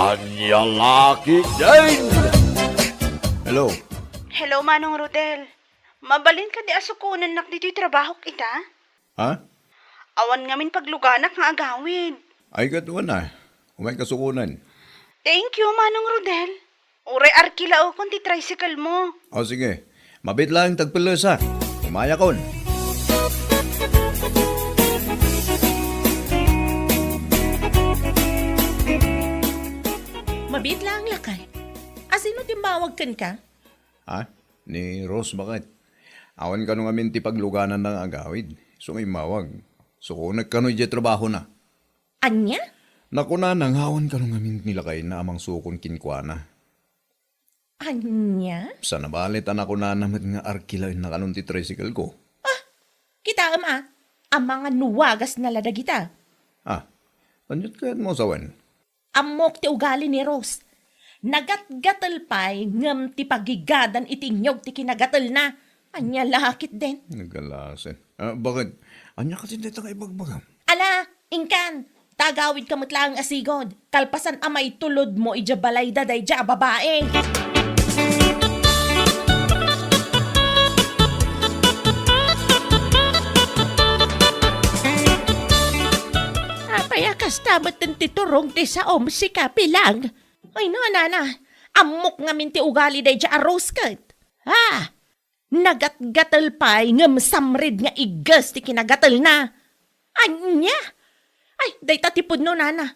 Anya laki din! Hello? Hello, Manong Rodel. Mabalin ka di asukunan nak dito'y trabaho kita? Ha? Awan ngamin pagluganak nga agawin. Ay katuan na. Umay kasukunan. Thank you, Manong Rodel. Uray arkila o ti tricycle mo. O sige, mabit lang tagpilos ha. Umaya kon. Mabit lang lakay. Asino timbawag kan ka? Ha? Ni Rose bakit? Awan ka nung amin ti pagluganan ng agawid. So ngay mawag. So kung nagkano'y di trabaho na. Anya? Naku na, nanghawan ka nung amin nilakay na amang sukon kinkwana. Anya? Sa nabalitan ako na naman nga arkila na kanong ti tricycle ko. Kita ang mga nuwagas na ladag kita. Ah, tanyot ka mo sawan. Amok ti ugali ni Rose. Nagatgatal pa'y ngam ti pagigadan itinyog ti kinagatal na. Anya lakit din. Nagalasin. Bakit? Anya kasi dito ka ibagbagam. Ala, ingkan. Tagawid kamot lang asigod. Kalpasan amay tulod mo ijabalay daday ja babae. Payakas tamat ng titurong ti sa si kapilang. Ay nana, amok nga minti ugali day ja aroskat. Ha? Nagatgatal pa'y ngam samrid nga igas ti kinagatal na. Anya? Ay, day tatipod no nana.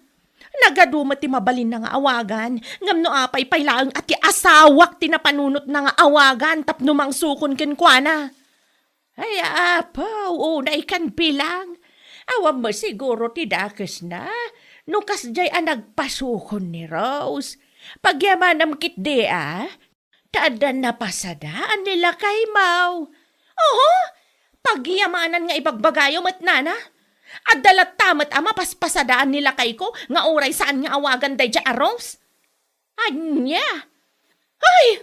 Nagaduma ti mabalin na nga awagan. Ngam no apay paylaang at ti asawak ti napanunot na nga awagan tapno mang sukon kenkwana. Ay apaw, unay kan bilang. Awam mo siguro ti dakes na. Nung kasjay nagpasukon ni Rose. Pagyamanam kit di taadan na pasadaan nila kay Mau. Oo, pagyamanan nga ibagbagayo mat nana. At dalat tamat ama paspasadaan nila kay ko nga oray saan nga awagan day ja Rose. Anya? Ay,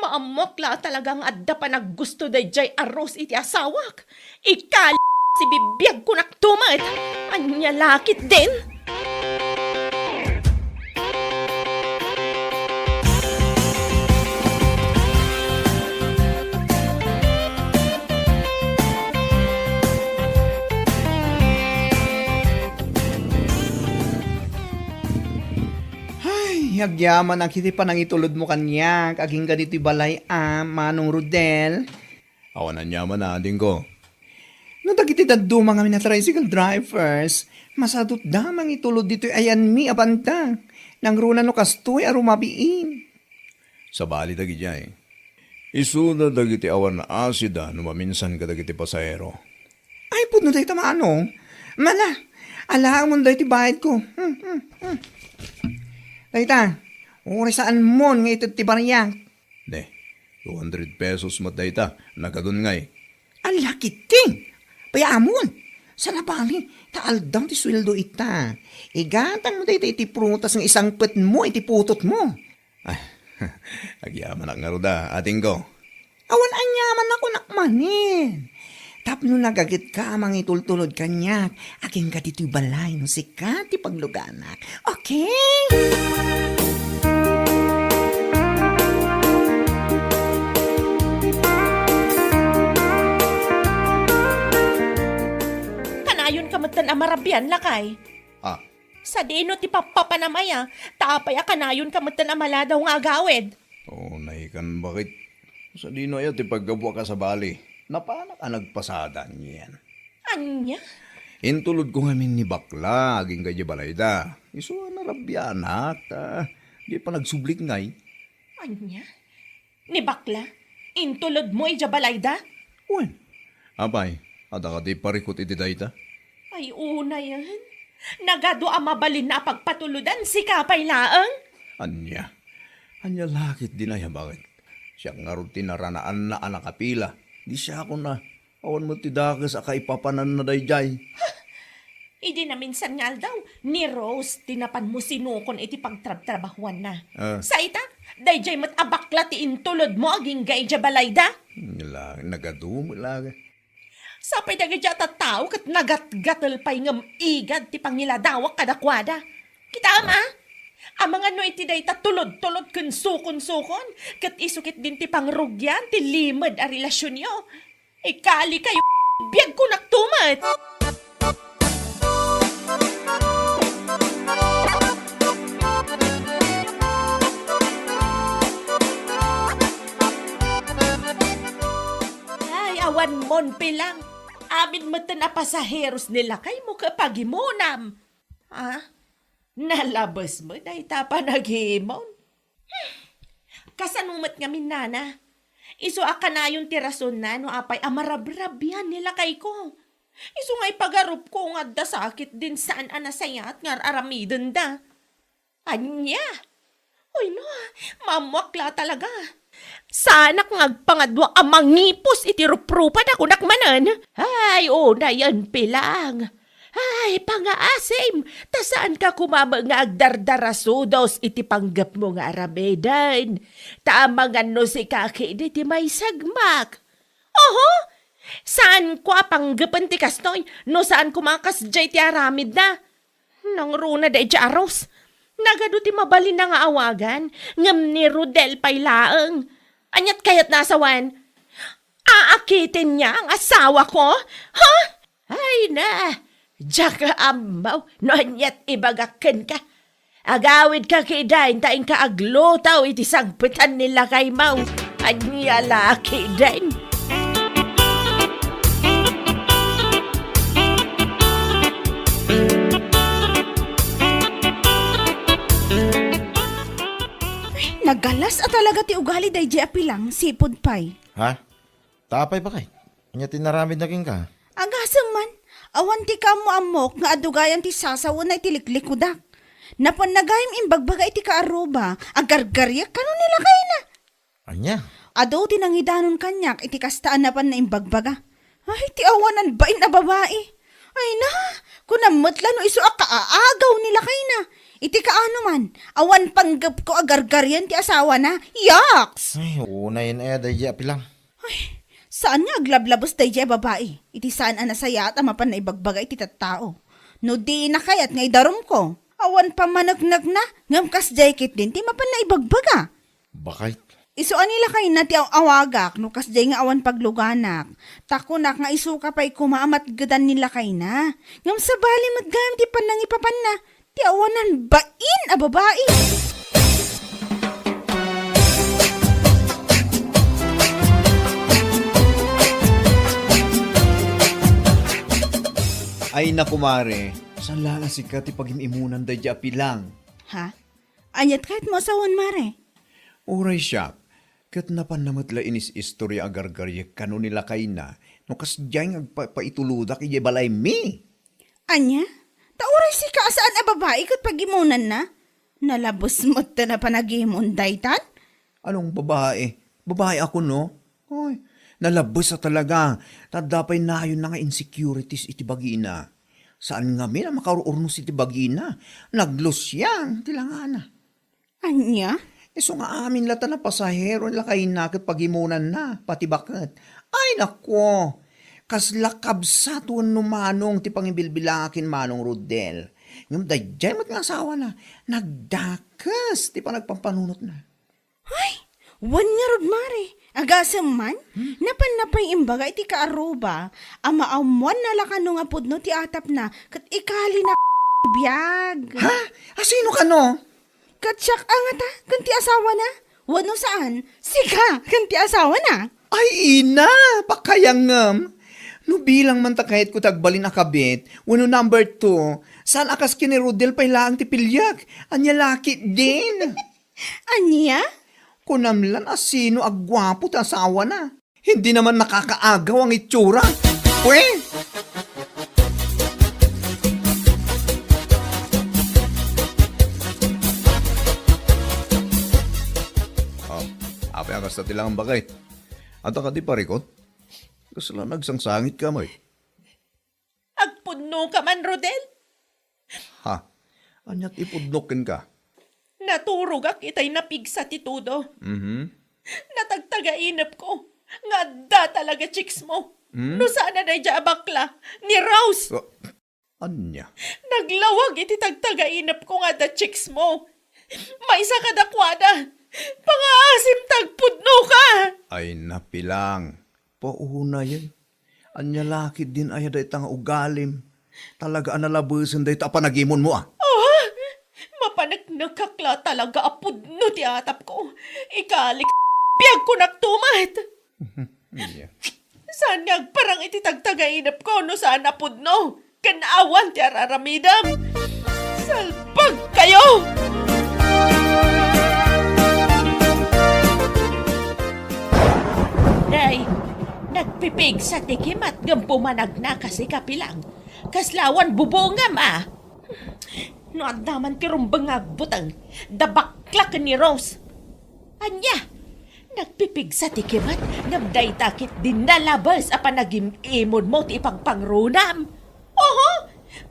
maamok la talagang adda pa naggusto day jay Rose iti asawak. Ikal si bibiyag ko naktumat. Anya lakit din. Hagyaman ang kiti pa nang itulod mo kanya. Aging ka dito'y balay Manong Rodel. Awan na nyaman na ading ko. No dagiti daddo mga mina tricycle drivers. Masadot damang itulod dito'y ayan mi abanta. Nang runa no kastoy arumabiin. Sa bali dagi jay. Isuna dagiti awan na asida numaminsan ka dagiti pasahero. Ay pud no dahi tamano. Mala, alaang mo dahi ti bayad ko. Dahita, uri saan mo nga ito ti bariyang. Ne, 200 pesos matayta. Nakadun ngay. Ang laki ting! Payamon! Sa nabali, taaldang ti sweldo ita. Igatang mo dahi iti prutas ng isang pet mo, iti putot mo. Ay, agyaman ang ngaruda, ating ko. Awan anyaman ako nakmanin. Tapno nagagit ka amang itultulod kanyak. Aking ka dito'y balay no sikat ti pagluganak. Okay? Kanayon kamatan amarabyan lakay. Ah, Sa dino ti papapanamaya, tapaya kanayon kamatan amala daw nga agawid. nahikan bakit? Sa dino ayaw, ti paggabuwa ka sa bali. Napanak ka nagpasada niyan. Anya? Intulod ko ngamin ni bakla, aging kaya balayda. Iso na rabyanak, di pa nagsublik ngay. Anya? Ni bakla? Intulod mo ijabalayda? Uwan, abay, ada ka di parikot iti dayta. Ay una yan. Nagado ang mabalin na pagpatuludan si kapay laang. Anya lakit din ay bakit? Siya nga rin tinaranaan na anak kapila. Di siya ako na, awan mo tidakas aka ipapanan na dayjay. Idi na minsan nga daw, ni Rose, tinapan mo sinukon iti pagtrabahuan na. Sa ita, dayjay mat abakla ti intulod mo aging gaidya balayda. Nagadum, laga. Sapay da gadya tataw kat nagatgatal pa'y ngam igad ti pangiladawak kadakwada. Kita ama, Ang mga no iti day tulod-tulod kun sukon-sukon. Kat isukit din ti pangrugyan, ti limad a relasyon nyo. Ikali kayo, biyag ko naktumat. Ay, awan mon pilang. Amin mo na pasaheros nila kay mo kapag imunam. Ah? Nalabas mo na itapa naghimon. Kasanumat nga minana. Iso aka na yung tirason na no apay amarabrabyan nila kay ko. Iso nga ipagarup ko nga da sakit din saan anasayat nga aramidon da. Anya? Uy no, mamwakla talaga. Sana kung agpangadwa ang mangipos itiruprupan ako nakmanan. Ay, na yan pilang. Ay, pangaasim, ta saan ka kumama nga agdardarasudos iti panggap mo nga aramedan. Tamangan no si kaki iti may sagmak. Oho, saan ko apanggapan ti kastoy, no saan kumakas jay ti aramid na. Nang runa da iti aros, nagado ti mabalin na nga awagan, ngam ni Rodel pailaang. Anyat kayat nasawan, aakitin niya ang asawa ko? Ha? Ay na! Diyak ka amaw, no anyat ibagakan ka. Agawid ka kidain, taing ka aglutaw, iti sagpitan nila kay maw. Anya laki din. Nagalas at talaga ti ugali day di apilang, sipod pay. Ha? Tapay ba kay? Anya tinaramid na king ka? Agasang man, awan ti kamo amok nga adugayan ti sasawa na itiliklikkudak. Napanagayim imbagbagay ti kaaruba, agargaryak kano nila kay na. Anya? Ado tinangidanon kanyak iti kastaan na pan na imbagbaga. Ay, ti awanan bain na babae. Ay na, kunamutla no iso akaagaw nila kay na. Iti kaano man, awan panggap ko agargaryan ti asawa na. Yaks! Ay, una yun day pilang. Ay, saan nga aglablabos day jay babae? Iti saan anasaya at amapan na ibagbaga iti tattao. No di na kayat nga idarom ko. Awan pa managnag na, ngam kas jay kit din ti mapan na ibagbaga. Bakit? Iso anila kay na ti awagak, no kas jay nga awan pagluganak. Takunak nga iso ka pa'y kumaamat gadan nila kay na. Ngam sabali magayam ti panang ipapan na, ti awanan bain a babae. Ay nakumare, saan lang si Kati pag-imimunan da di apilang? Ha? Anyat kahit mo asawan mare. Uray siya, kat napan namatla inis istorya agar-garye kano nila kay na, no kas diyang agpaituludak iya balay mi. Anya? Tauray si kaasaan a babae kat pagimunan na? Nalabos mo ta na panagimon daytan? Anong babae? Babae ako no? Ay, nalabos sa talaga. Tadapay na yun na nga insecurities iti bagina. Saan nga mi na makaruurnos iti bagina? Naglos yan, tilangana. Anya? So nga amin lata na pasahero nila kay nakit pagimunan na, pati bakit. Ay nako, kas lakabsatuan no manong ti pangibilbilakin manong Rodel. Ngam dayjay mat nga asawa na, nagdakas, ti pa nagpampanunot na. Ay, wan nga rod mare. Agasam man, napan-napay imbaga iti kaaruba, ama amuan na lakano nga pudno ti atap na, kat ikali na biyag. Ha? Asino ka no? Kat siyak angata, kanti asawa na. Wano saan? Sika, kanti asawa na. Ay ina, pakayangam. No bilang man takahit ko tagbalin akabit, wano number 2, saan akas kini Rodel pailaang ti pilyak? Anya laki din. Anya? Kunamlan asino agwapo ta asawa na. Hindi naman nakakaagaw ang itsura. Pwe! Apa ang kasta tilang ang bakit? At ka di parikot? Kasala nagsangsangit ka mo eh. Agpuno ka man, Rodel. Ha? Anyat ipudnokin ka? Naturog ak itay napigsa ti tudo. Natagtagainap ko. Nga da talaga chicks mo. No sana na dya bakla. Ni Rose. Anya? Naglawag iti tagtagainap ko nga da chicks mo. May isa ka dakwada. Pangaasim tagpudno ka. Ay napilang. Pauna yan. Anya lakid din ay day tanga ugalim. Talaga analabusin day ta panagimon mo ah. Oh, mapanagkakla talaga apudno ti atap ko. Ikalik piyag ko naktumat. Saan nga parang ititagtagainap ko no saan apudno? Kanaawan ti araramidam. Salpag kayo! Day, nagpipig sa tikim at gampumanag na kasi kapilang. Kaslawan bubongam ah. No andaman ti rumbang agbutang, dabaklak ni Rose. Anya, nagpipig sa tikimat, ngamday takit din nalabas a panagim-imod mo ti ipagpangrunam. Oho,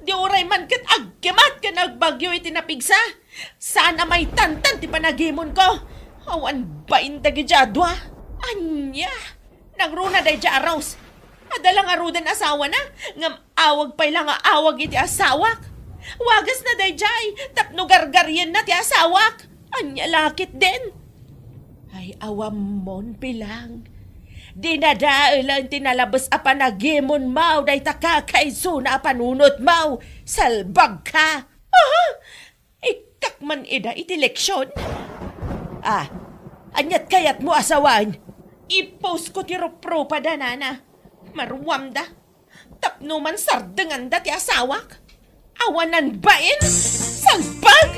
di oray man kat agkimat ka nagbagyo iti napigsa. Sana may tantan ti panagimon ko. Awan ba indagi jadwa? Anya, nagruna day ja Rose. Adalang arudan asawa na, ngam awag pa'y lang awag iti asawak. Wagas na day jay, tapno gargaryan na ti asawak. Anya lakit din. Ay awam mon pilang. Dinadailan tinalabas a panagimon mau, day takakaiso na panunot mau. Salbag ka. Aha, ikakman ida iti leksyon. Ah, anyat kayat mo asawan. I-post ko ti ropro pa da nana. Maruwam da. Tapno man sardangan da ti asawak. Awanan bain? Salbag!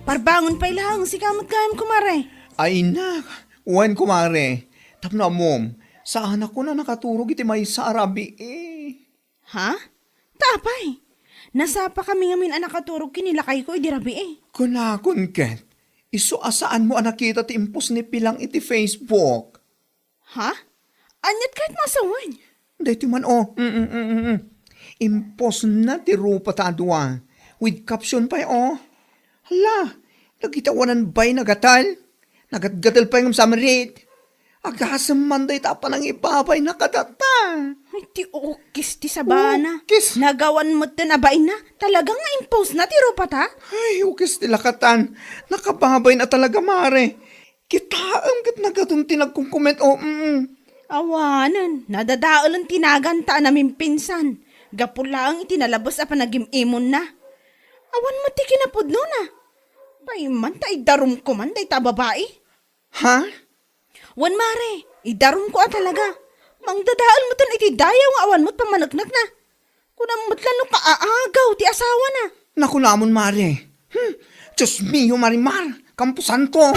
Parbangon pa ilang, si kamot kayam kumare. Ay na, uwan kumare. Tapno mom, sa anak ko na nakaturog iti may sa Arabi eh. Ha? Tapay. Nasapa kami ngamin anak katurog kinilakay ko, idirabi eh. Kunakon ket, iso asaan mo nakita ti impos ni Pilang iti Facebook. Ha? Anyat kahit masawan. Dito man Impos na ti rupa ta adwa. With caption pa Hala, nagitawanan ba'y nagatal? Nagatgatal pa yung samarit. Agasam man day tapa ng ibabay nakadata. Ay, ti ukis ti sabana. Ukis. Nagawan mo tinabay na. Talagang nga impose na ti rupa ta. Ay, ukis tilakatan. Nakababay na talaga mare. Kitaam kat nagatong tinagkukument Awanan, nadadaalan tinaganta namin pinsan. Gapula ang itinalabas a panagimimon na. Awan mo ti kinapudno na. Paiman ta idarum ko man day ta babae. Ha? Wan mare, idarum ko talaga. Mangdadaal mo tan iti dayaw nga awan mo't pamanagnak na. Kunang matlan no kaaagaw ti asawa na. Naku namon mare. Diyos mio marimar, kampusan ko.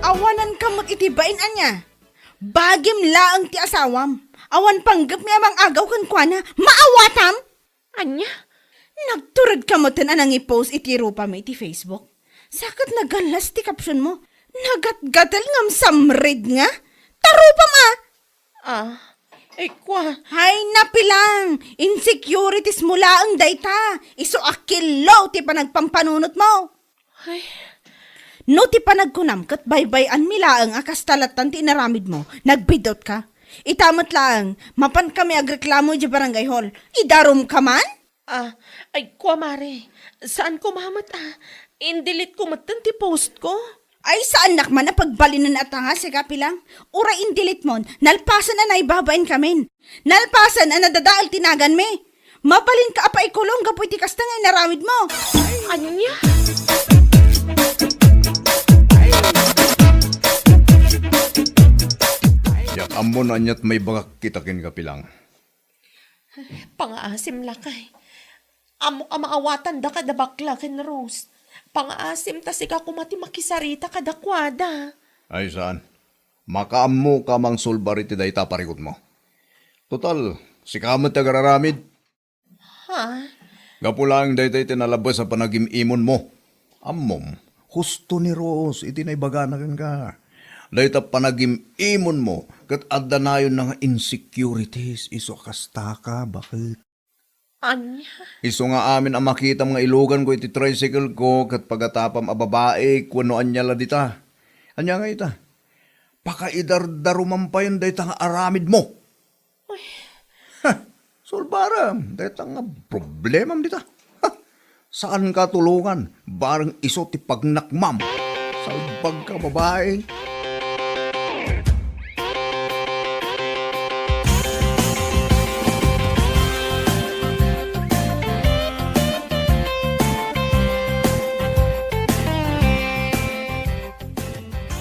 Awanan kamot iti bain anya. Bagim laang ti asawam. Awan panggap mi amang agaw kan kuana. Maawatam! Anya? Nagturad kamotan anang i-post iti rupa mo iti Facebook. Sakat nagalas ti caption mo. Nagatgatal ngam samrid nga. Tarupa ma! Kwa. Hay napilang! Insecurities mo laang dayta. Iso akilaw ti panagpampanunot mo. Ay, No ti panagkunam kat baybayan mi laang akas talatan ti inaramid mo. Nagbidot ka. Itamot laang, mapan kami agreklamo di barangay hall. Idarom ka man? Ay, kwa mare. Saan ko mamat Indelete ko matan ti post ko. Ay saan nakman na pagbalinan at nga si kapilang? Ura indelete mon, nalpasan na naibabain kamin. Nalpasan na nadadaal tinagan me. Mabalin ka apa ikulong gapoy ti kasta nga inaramid mo. Anya? Yak amon anyat may bagak kitakin kapilang. Pangaasim lakay. Amo ka maawatan da kada bakla ken Rose. Pangaasim ta sika kumati makisarita kada kwada. Ay saan? Makaammo ka mang sulbariti day taparikot mo. Total, si kamot tagararamid. Ha? Gapulang day tay tinalabas sa panagim-imon mo. Ammom, Husto ni Rose, iti na ibaganakan ka. day ta panagim-imon mo. Kat adda na yun ng insecurities, iso kasta ka, bakit? Anya? Iso nga amin ang makita mga ilugan ko iti tricycle ko kat pagatapam a babae kuno anya la dita. Anya nga ita, pakaidardaruman pa yun dahi nga aramid mo. Ha, sulbaram, dahi nga problemam dita. Ha, saan ka tulungan? Barang iso ti pagnakmam. Salbag ka babae.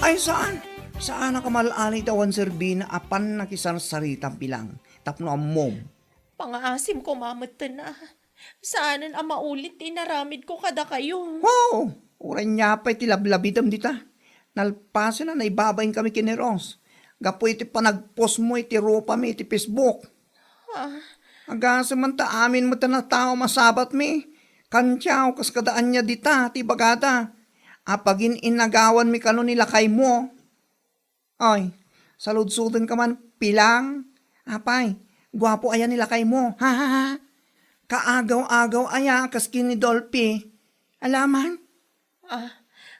Ay, saan? Saan na kamalalay tawan serbina apan nakisarsaritan bilang. Tapno amom. Pangaasim ko mamatan na. Saanan ang maulit inaramid ko kada kayo. Oh, uran niya pa iti lablabidam dita. Nalpasin na naibabayin kami kineros. Gapo iti panagpost mo iti ropa mi iti Facebook. Agasa man ta amin mo ta na tao masabat mi. Kantyaw kas kadaan niya dita ti bagata. Apagin inagawan mi kano nilakay mo. Ay, saludsudan ka man pilang. Apay, gwapo ayan nilakay mo. Ha ha ha. Kaagaw-agaw aya kas kini Dolphy. Alaman?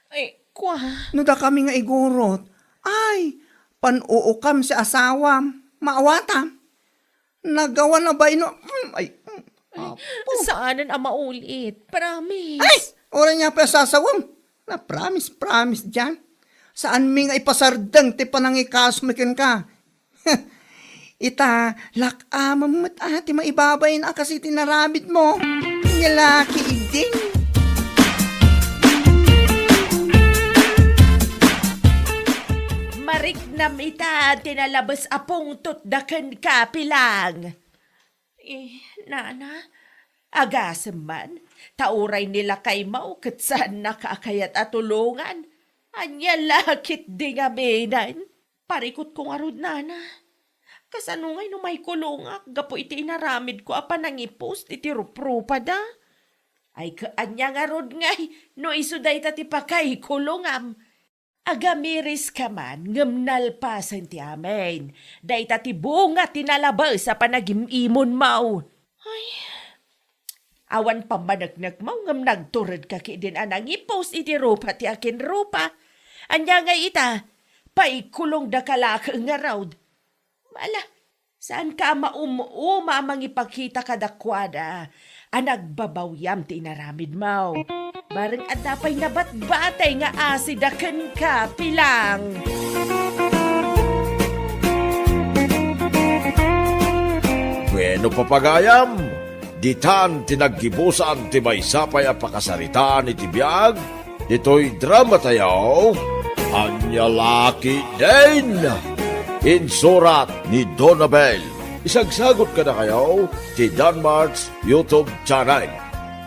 Ay, kwa. No da kami nga igurot. Ay, panuukam si asawam. Maawatam. Nagawa na ba ino? Saanan ang maulit? Promise. Ay, oras niya pa sasawam. Na promise dyan. Saan mi nga ipasardang ti panangikasmikin ka? Ita, lakamam mo't ati maibabay na kasi tinarabit mo. Nilaki iding. Marik na mita, tinalabas apong tutdakan ka pilang. Nana, agasam man, tauray nila kay mau kat saan nakakayat at tulungan. Anya lakit di nga benan. Parikot kong arod, nana. Kasanungay no may kulungak, gapo iti inaramid ko apa nangipost iti ruprupa da. Ay kaanya nga rod ngay, no isuday tati pakay kulungam. Agamiris ka man, ngamnalpasan ti amin. Day tati bunga tinalabas sa panagimimon mau. Ay, awan pamanagnak mau ngam nagturad ka din anang ipost iti rupa ti akin rupa. Anya nga ita, paikulong da kalaka nga raud. Mala, saan ka mauma mangipakita kadakwada? Anagbabawyam ti inaramid mau. Bareng at napay nga batbatay nga asidakan ka pilang. Bueno papagayam, ditan tinaggibusan ti may sapay a pakasaritaan iti biyag, dito'y drama tayo, Anya Laki din! Insurat ni Donabel. Isagsagot ka na kayo ti Danmarks YouTube channel.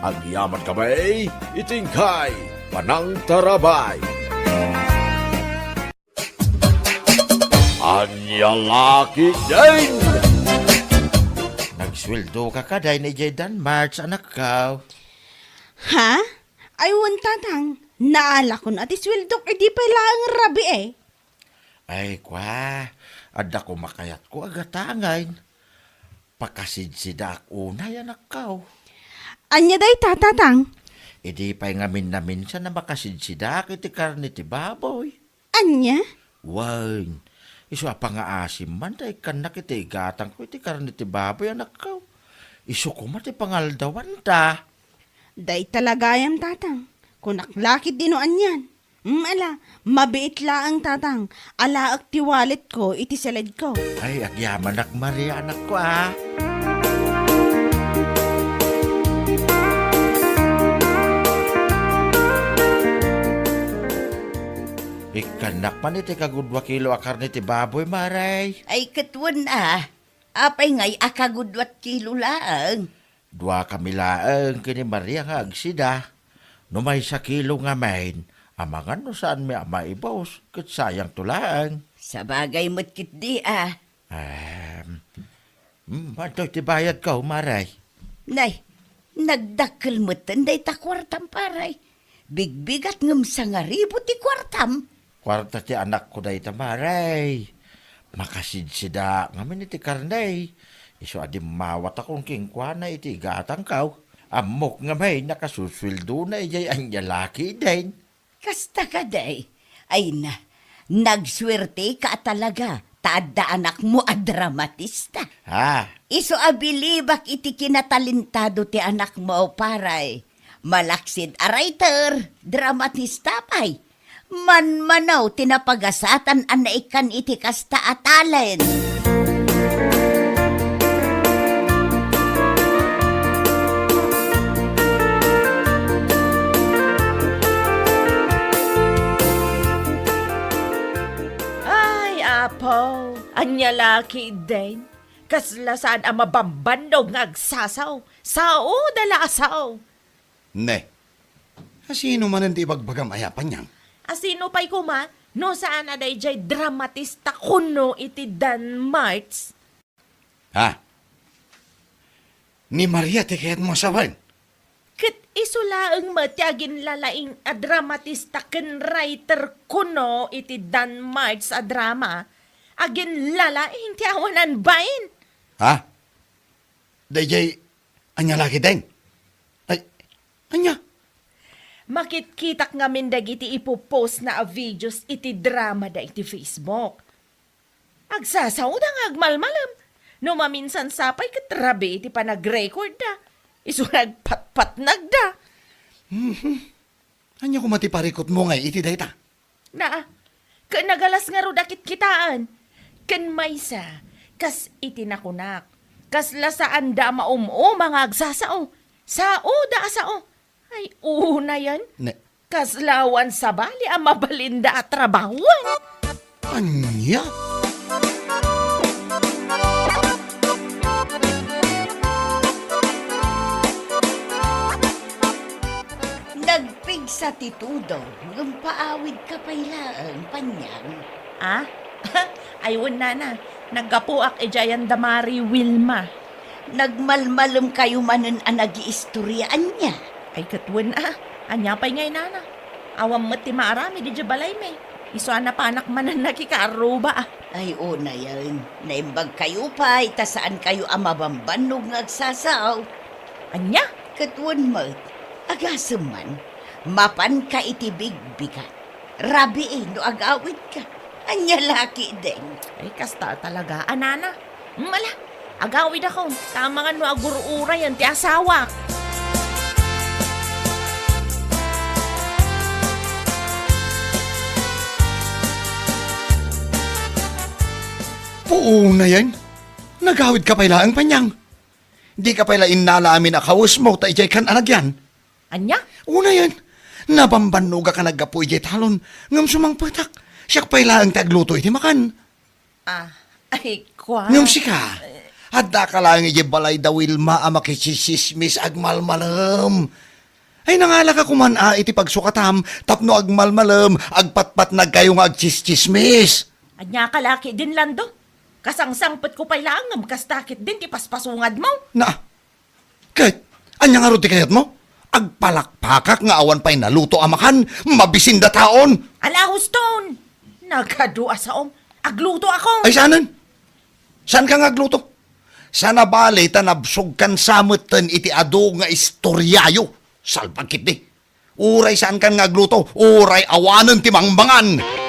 Ang yaman kamay, itingkay, panang tarabay. Anya Laki din! Nagsweldo ka kaday ni J. Danmarks, anak ka. Ha? Aywan tatang, naala ko na tiswildok, edi pala ang rabi eh. Ay, kwa, adda ko makayat ko agatangain. Pakasidsidak unay, anak ka. Anya day tatatang? Idi pa'y ngamin namin siya na makasidsidak iti karne ti baboy. Anya? Wain, iso pa nga asim man, day kanak iti igatang ko iti karne ti baboy, anak ka. Iso ko mati pangaldawan ta. Day talagayam tatang. Kunaklakit dino anyan. Ala, mabiit laang tatang. Ala ak tiwalit ko, iti salad ko. Ay, agyaman ak Maria, anak ko Ikanak man iti kagudwa kilo a karne ti baboy, Maray. Ay katwan apay ngay akagudwat kilo laang. Dua kami laeng kini Maria nga agsida. No may sa kilo nga main, amangan no saan may maibos, kat sayang tulaang. Sabagay mo't kit di Mantoy ti bayad ka, Maray. Nay, nagdakkel mo't tanday ta kwartam paray. Bigbigat ngam sa nga ribo ti kwartam. Kwarta ti anak ko day ta, Maray. Makasidsida ngamin iti karnay. Iso adi mawat akong kingkwana iti gatang kaw. Amok nga may nakasuswildo na ijay Anya Laki din. Kasta ka day. Ay na, Nagswerte ka talaga. Taadda anak mo a dramatista. Iso abilibak iti kinatalintado ti anak mo paray. Malaksid a writer, dramatista pay. Manmanaw tinapagasatan an naikan iti kasta a talent. Ay, apo, anya laki din. Kaslasan ang mabambandog nga agsasaw. Sao dala asaw. Ne, sino man ang ibagbagam ayapan niyang? Asino pa'y kuma, no saan na jay dramatista kuno iti Danmarts. Ha? Ni Maria ti kayat mo sawan? Kat isulaang matyagin lalaing a dramatista ken writer kuno iti Danmarts a drama. Agin lalaing ti awanan bain. Ha? Dayjay, anya lagi din? Ay, anya? Makitkitak nga mindag iti ipopost na a videos iti drama da iti Facebook. Agsasaw da nga agmalmalam. No maminsan sapay katrabi iti panag-record da. Iso nagpatpatnag da. Anya ko matiparikot mo ngay iti dayta? Na, nagalas nga ro dakit kitaan. Ken maysa, kas iti nakunak. Kas lasaan da mga agsasao. Sao da asao. Ay, una yan. Ne, Kaslawan sa bali ang mabalinda at trabahuan. anya? Nagpig sa titudo, ng paawid ka pailaan, panyang. Ah? Ayun na. Naggapuak ejayan damari Wilma. Nagmalmalom kayo manen ang nag-iistoryaan niya. Ay katwan anya pa'y ngay nana. Awam mo't ti maarami di jabalay me. Iso na pa anak manan nakikaruba Ay, una yan. Naimbag kayo pa, itasaan kayo ang mabambanog ng agsasaw. Anya? Katuan mo, agasam man, mapan ka itibig-bigat. Rabi no agawid ka. Anya laki din. Ay kasta talaga. Anana? Mala. Agawid ako. Tama nga no agurura yan ti asawa. Puuna yan. Nagawid ka pala ang panyang. Di ka pala inala amin akawus mo ta ijay kan anagyan. Anya? Una yan. Nabambanuga ka naggapo ijay talon. Ngam sumang patak. Siyak pala ang tagluto iti makan. Ay kwa. Ngam sika. Hadda ka lang ijay balay da Wilma makichisismis agmalmalam. Ay nangala ka kuman iti pagsukatam. Tapno agmalmalam. Agpatpat nagkayo nga agchischismis. Anya kalaki din lando. Kasangsangpet ko pala ang kastakit din ti paspasungad mo. Na, kahit, anya nga ro ti kayat mo? Agpalakpakak nga awan pa'y naluto amakan, mabisinda taon. Ala Houston! Nagkadua sa agluto ako. Ay, saanan? Saan ka nga agluto? Sana bali tanabsog kan samutan iti ado nga istoryayo. Salpagkit di. Uray saan kan nga agluto? Uray awanan ti mangbangan.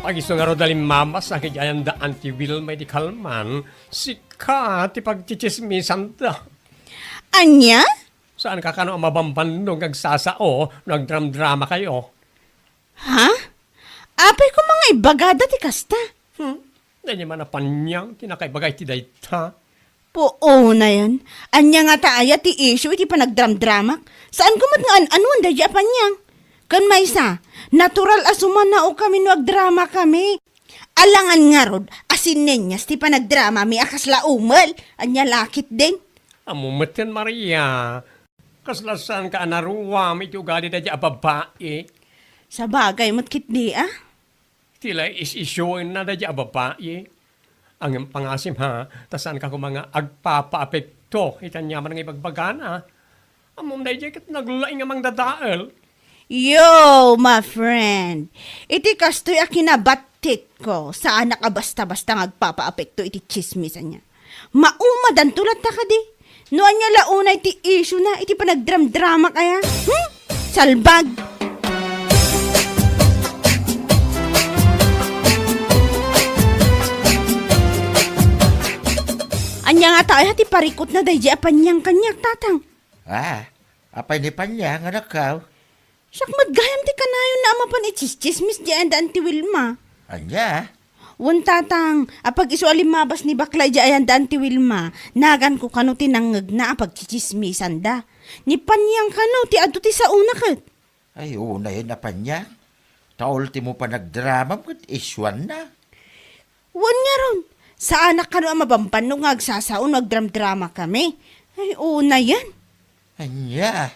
Pag iso nga ro dalim mamas ang kijayan da anti Wilma di kalman, sika ti pagchichismisan da. Anya? Saan ka kano mabambandong agsasao, nagdram-drama kayo? Ha? Apay ko mga ibagada ti kasta. Danya man na panyang, tinakaibagay ti dayta. Oo na yan. Anya nga taaya ti issue iti panagdram-dramak. Saan kumat nga anuan da di apanyang? Kan maysa, natural asuman na o kami no agdrama kami. Alangan nga rod, asin nenyas ti panagdrama mi akasla umal. Anya lakit din. Amumatan Maria, kaslasan ka anaruwa, may ugali da di ababae. Sa bagay mo't kit di Tila is-isyoin na da di ababae. Ang pangasim ha, tasan ka kung mga agpapa-apekto, itanya man ang ibagbagana. Amum da di kat naglulaing amang dadaal. Yo, my friend. Iti kastoy a kinabatik ko. Saan ka basta-basta ngagpapa-apekto iti chismisan niya. Maumadan tulad ta ka di. Noan niya launa iti issue na, iti panagdram-drama kaya. Salbag. Anya nga tayo hati parikot na dahi apanyang kanyak tatang. Apay ni panya nga nakaw. Sak madgayam ti kanayon na amapan ichis-chismis di andan ti Wilma. Anya? Wan tatang, apag iso alimabas ni baklay di andan ti Wilma, nagan ko kano tinangag na apag chichismisan da. Ni panyang kano ti adto ti sa una kat. Ay, una yun na panya. Taulti mo pa nagdrama kat iswan na. Wan nga ron, sa anak kano ang mabampan nung agsasaon nagdram-drama kami. Ay, una yan. Anya?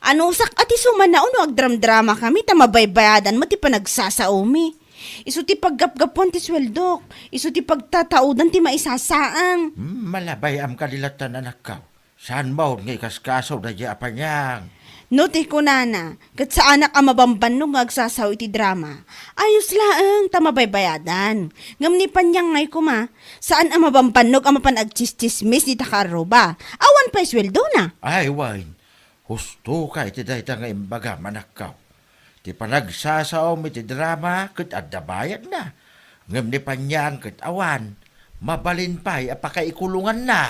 Ano sak ati sumanaon no agdram-drama kami, tamabaybayadan mo ti panagsasaomi. Isu ti paggapgapon ti sweldok, isu ti pagtataudan ti maisasaang. Malabay am kalilatan anak ka. Saan mo nga ikaskasaw na di apanyang? No ti kunana, kat sa anak ang mabamban nung agsasaw iti drama. Ayos laang tamabaybayadan. Ngam ni panyang ngay kuma, saan ang mabamban nung ang mapanagchischismis ni takaroba. Awan pa isweldo na. Ay, wine. Husto ka iti dahi nga imbaga manakaw. Ti panagsasaw iti drama kat adabayad na. Ngam ni panyang kat awan. Mabalin pa'y apakaikulungan na.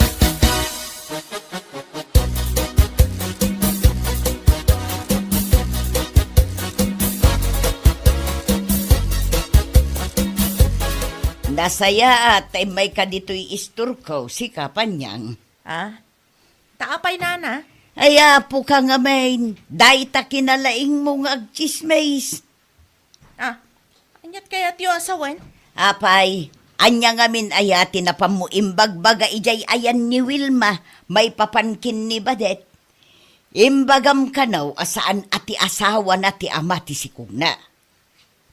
Nasaya at ay may kadito'y isturko si Kapanyang. Taapay nana. Ay apo ka nga main, dahi ta kinalaing mong agchismays. Anyat kaya tiyo asawan? Apay, anya nga min ayati na pamuimbagbaga ijay ayan ni Wilma, may papankin ni Badet. Imbagam kanaw asaan ati asawa na ti ama ti sikugna.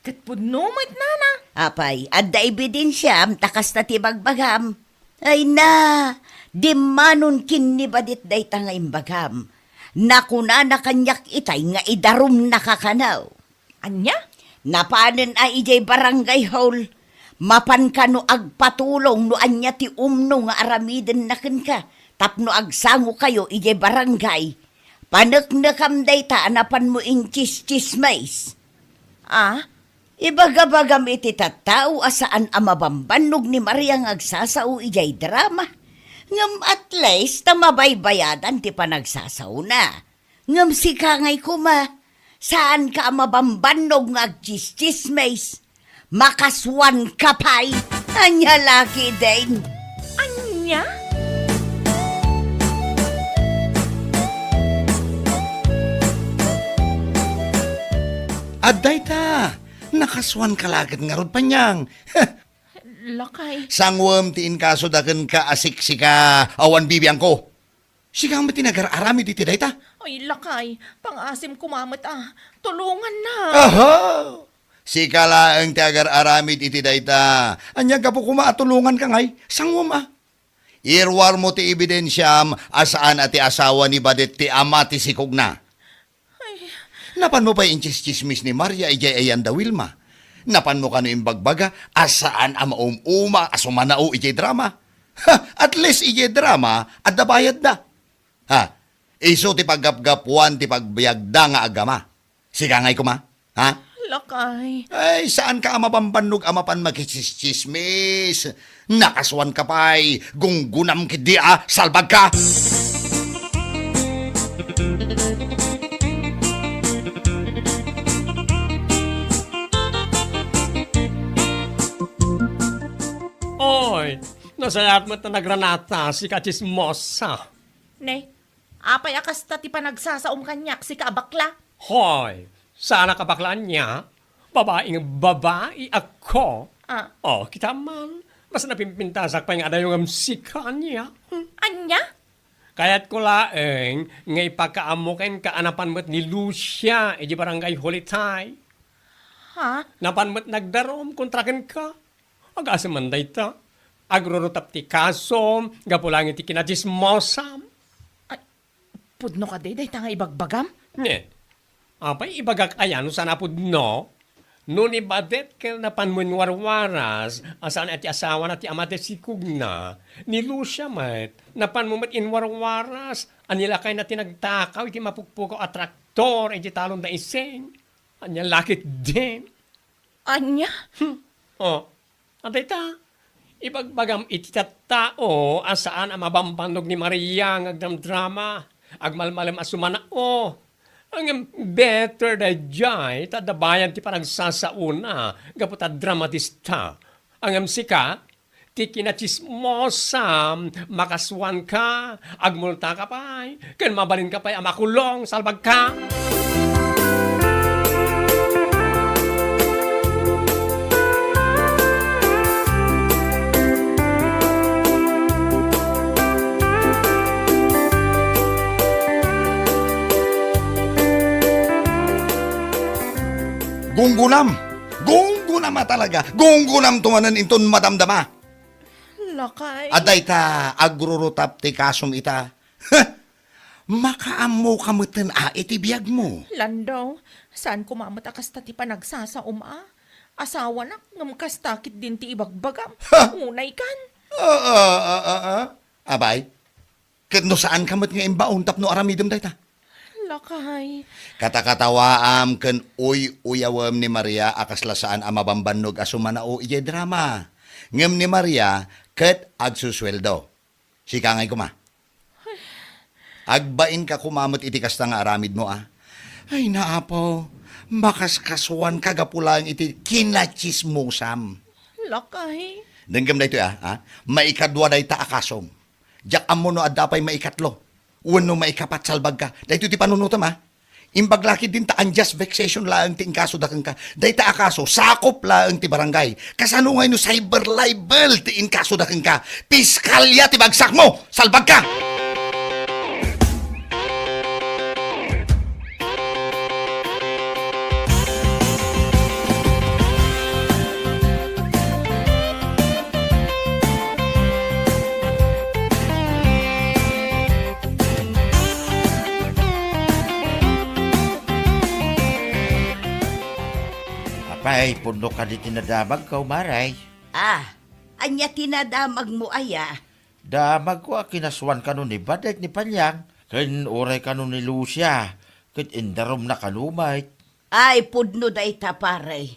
Katpudnomit nana. Apay, adda ebidensya am takas na ti bagbagam. Ay na, di manon kin ni Badit day ta nga imbagam. Nakuna na kanyak itay nga idarum nakakanaw. Anya? Napanen a ijay barangay hall. Mapan ka no agpatulong no anya ti umno nga aramiden na ka. Tapno agsango kayo ijay barangay. Paneknekam day ta anapan mo in chis-chismays. Ibagabagam iti tattao asaan amabambanog ni Mariang agsasao ijay drama. Ngam at least tamabaybayadan ti panagsasaw na. Ngam si kangay kuma, saan ka amabambanog nga agchis-chismays? Makaswan ka pa'y, anya laki din. Anya? Adday ta, nakaswan kalagad nga rod panyang. Lakay. Sangwam tiin kaso daken ka asik sika awan bibiyang ko. Sika ang matinagar-arami diti day ta. Ay, lakay. Pangasim kumamot Tulungan na. Aha! Sika laeng ti agar-arami diti day ta. Anya ka po kumaatulungan ka ngay, sangwam Irwar mo ti ebidensyam asaan ati asawa ni Badet ti ama ti sikog na. Napan mo pa inchis-chismis ni Maria ijay ayanda Wilma. Napan mo ka no imbagbaga asaan ama uma asumanao ijay drama. At least ijay drama at nabayad na. Iso ti paggapgapuan ti pagbayagda nga agama. Sika ngay kuma? Lakay. Ay, saan ka amabambanog amapan magkichismismis? Nakaswan ka pa'y gunggunam kidi salbag ka! Oy, nasayat mo na nagranata si kachismosa. Ne, apay akas ta ti panagsasaom kanyak si kaabakla. Hoy, sana kabaklaan niya, babaeng babae ako. Kita man, mas napimpintasak pa yung adayong amsika niya. Anya? Kaya't ko laeng, ngay pagkaamukin kaanapan mo't ni Lucia, di barangay Holitay. Napan mo't nagdarom, kontrakin ka. Agasamanday ta. Agrorotap ti kasom, gapulangin ti kinachismosam. Pudno ka day ta nga ibagbagam? Ne, Apay, ibagak ayan, sa napod no? Noon ibadet ka na panmunwarwaras, asaan at asawa na ti amate si Kugna, ni Lucia mat, napanmumat inwarwaras, anilakay na tinagtakaw, iti mapukpukaw at traktor, iti talon na iseng, anya lakit din. Anya? Oh, atay ta, ibagbagam iti tao, asaan ang mabambanog ni Maria ng agdam-drama, agmalmalam asumana, ang better da jay, tadabayan ti panagsasauna, gaputa dramatista. Ang sika, ti kinachismosam, makaswan ka, agmulta ka pa'y, kan mabalin ka pa'y amakulong, salbag ka. Gunggunam! Gunggunam talaga! Gunggunam tumanan inton madamdama! Lakay. Aday ta agrurutap ti kasom ita. Makaammo kamutan iti biyag mo. Landaw, saan kumamatakas ta ti panagsasaum Asawa na, ngam kastakit din ti ibagbagam. Unay kan. Abay, no saan kamot nga imbaon tapno aramidem day ta? Lakay. Katakatawaam ken uyawam ni Maria akaslasaan ang mabambannog asumanao iye drama. Ngem ni Maria ket agsusweldo. Sikangay kuma. Agbain ka kumamot iti kasta nga aramid mo Ay naapo, makas kasuan kagapulang iti kinachismosam. Lakay. Denggam na ito maikadwa day ta akasom. Diyak amo no adapay maikatlo. Uno maikapat salbag ka. Dahito ti panunutam Imbaglaki din ta unjust vexation laang ti inkaso dakang ka. Dahil ta akaso, sakop laang ti barangay. Kasano ngay no cyber libel ti inkaso dakang ka. Piskalya ti bagsak mo, salbag ka! Apay, puno ka di tinadamag ka, Maray. Anya tinadamag mo aya. Damag ko kinaswan ka nun ni Badet ni Panyang. Ken oray ka nun ni Lucia. Ket indarom na kanumay. Ay, pudno da ita paray.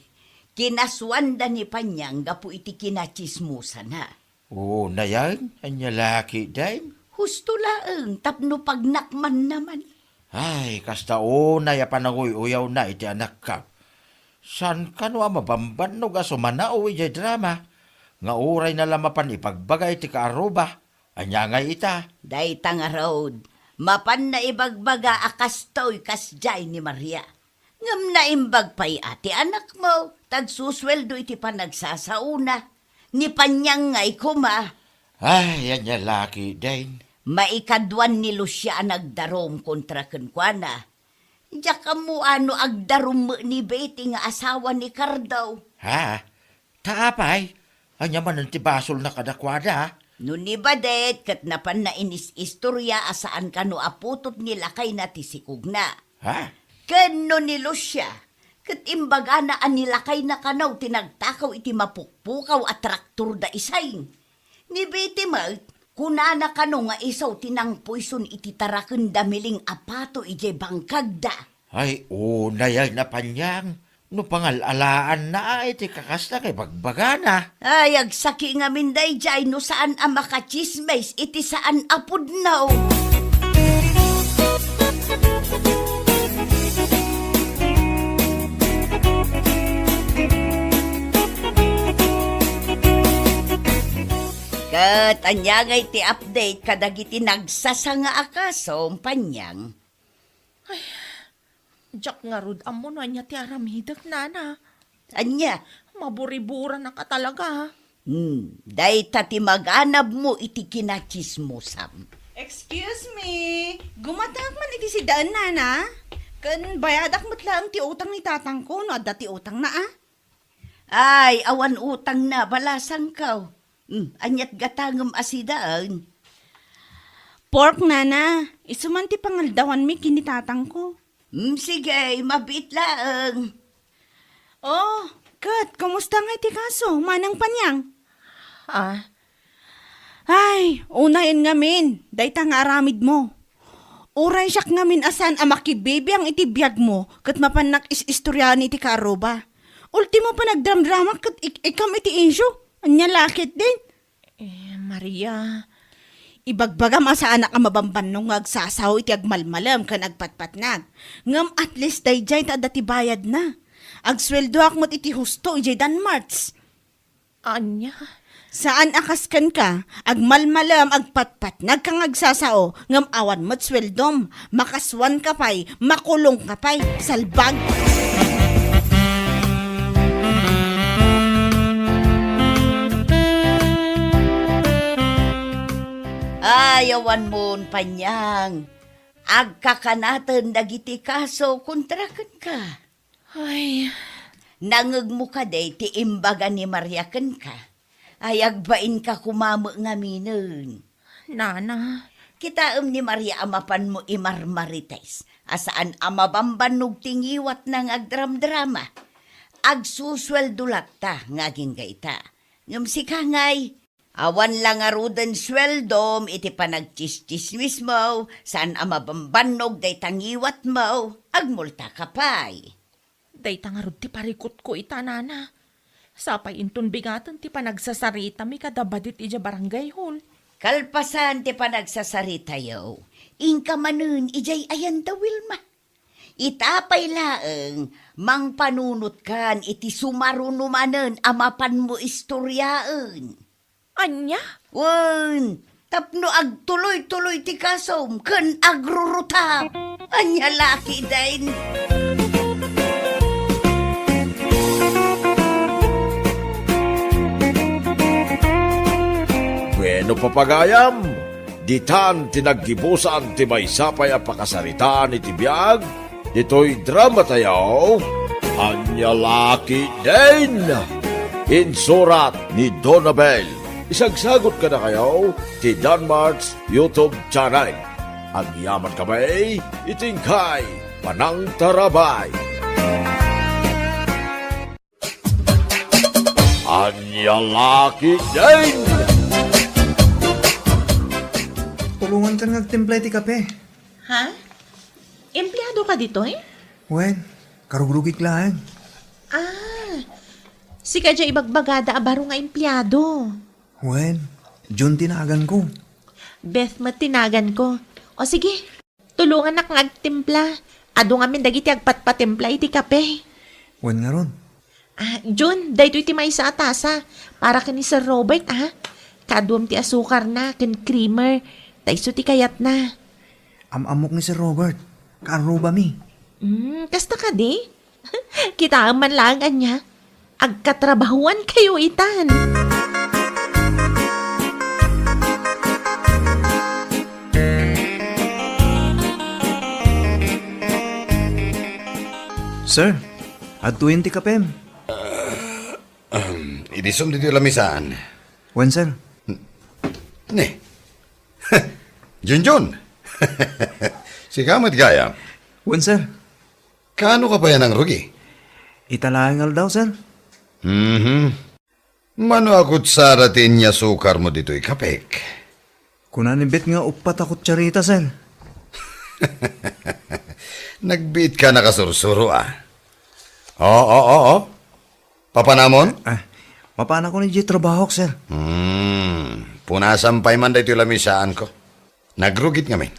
Kinaswanda ni Panyang gapu iti kinachismusan Oo, na yan. Anya laki din. Husto laeng, tapno pagnakman naman. Ay, kasta na ya pananguy-uyaw na iti anak ka. San ka no mabamban no gaso manao iti drama? Nga uray na lamapan ipagbagay ti kaaruba. Anya nga ita. Dayta nga road, mapan na ibagbaga akastoy kasjay ni Maria. Ngam na imbag pa'y ati anak mo, tagsusweldo iti panagsasauna. Ni Panyang ngay kuma. Ay, anya laki din. Maikadwan ni Lucia nagdarom kontra kenkwana. Diyak mo ano agdarom ni Betty nga asawa ni Cardaw. Ha? Taapay? Anya man ang tibasol na kadakwada. No ni Badet, kat napan na inis istorya asaan ka no aputot nila kay na tisikog na. Ha? Kano ni Lucia, kat imbaga na anilakay na kanaw tinagtakaw iti mapukpukaw at traktor da isay. Ni Betty Malt, kunana kano nga isaw tinangpoison iti taraken damiling apato ije bangkagda. Ay, unay na Panyang. No pangalalaan na iti kakasta kay bagbagana. Ay, agsaki nga minday jay no saan ang makachismes iti saan apod now. Kat anyagay ti update kadagiti nagsasanga akaso Panyang. Jack nga rod amo na niya ti aramidak nana. Anya? Maburibura na ka talaga. Day ti maganab mo iti kinachismosam. Excuse me, gumatak man iti si daan nana. Kan bayadak mo't lang ti utang ni tatang ko, no adda ti utang na Ay, awan utang na, balasang kaw. Anyat gatangam asidaan. Pork nana, isuman ti pangaldawan mi kinitatang ko. Sige, mabit lang. Oh, Kat, kumusta nga iti kaso? Manang panyang? Ah, Ay, unayin ngamin. Dayta nga aramid mo. Uray siyak ngamin asan amakibibi ang iti biyag mo kat mapanak is-istoryahan iti karoba. Ultimo pa nagdram-drama kat ikam iti insyo. Anya lakit din. Maria. Ibagbagam asa anak ang mabamban nung agsasaw iti agmalmalam kan agpatpatnag. Ngam at least dayjay ta dati bayad na. Agsweldo akmot iti husto ijay Danmarts. Anya? Saan akaskan ka? Agmalmalam agpatpatnag kang agsasao. Ngam awan mo't sweldom. Makaswan ka pa'y, makulong ka pa'y, salbag. Ayawan mo, panyang. Agkakanatan dagiti kaso kontrakan ka. Ay, Nangag mo ka day, ti imbaga ni Maria ken ka. Ay agbain ka kumamo nga minen. Nana. Kitaem ni Maria amapan mo imarmarites. Asaan amabambanog tingiwat ng agdram-drama. Agsusweldo lakta ngaging gaita. Ngam si kangay, awan lang arudan sweldom iti panagchis-chismis mo, saan amabambanog day tangiwat mo, agmulta ka pa'y. Day tangarod ti parikot ko ita, Nana. Sapay inton bigatan ti panagsasarita mi kadabadit ija barangay hall. Kalpasan ti panagsasarita yaw, ingka manun ijay ayan da Wilma. Itapay laeng, mang panunot kan iti sumarunumanen amapan mo istoryaan. Anya? Wen, tapno agtuloy-tuloy ti kasom, ken agrurutap. Anya laki dain. Bueno papagayam, ditan tinaggibusan ti may sapay a pakasaritaan iti biyag, dito'y drama tayaw, Anya Laki din! Insurat ni Donabel. Isagsagot ka na kayo ti Danmarts YouTube channel. Ang yaman kamay, itingkay, panang tarabay. Anya Laki din! Tulungan ka nagtimpla iti kape. Ha? Empleyado ka dito eh? Wen, karugrugik lang. Si kadya ibagbagada abaro nga empleyado. Wen, Jun tinagan ko. Beth matinagan ko. O sige, tulungan na kang agtimpla. Ado nga min dagiti agpatpatimpla iti kape. Wen nga ron. Jun, dayto iti may sa atasa. Para ka ni Sir Robert, Kaduam ti asukar na, ken creamer. Dayso ti kayat na. Amok ni Sir Robert. Karuba mi. Kasta ka di? Kita man lang anya. Agkatrabahuan kayo itan. Sir, atuin ti kapem. Idisum dito lamisaan. Wen, sir. Ne. Junjun. Si kamat gaya. Wen, sir. Kano ka pa yan ang rugi? Italangal daw, sir. Mano akot saratin niya sukar mo dito'y kapek. Kunanibit nga upat ako tsarita, sir. Nagbit ka nakasursuro Oo. Papanamon? Mapana ko ni J trabaho, sir. Punasampay man dito lamisaan ko. Nagrugit nga min.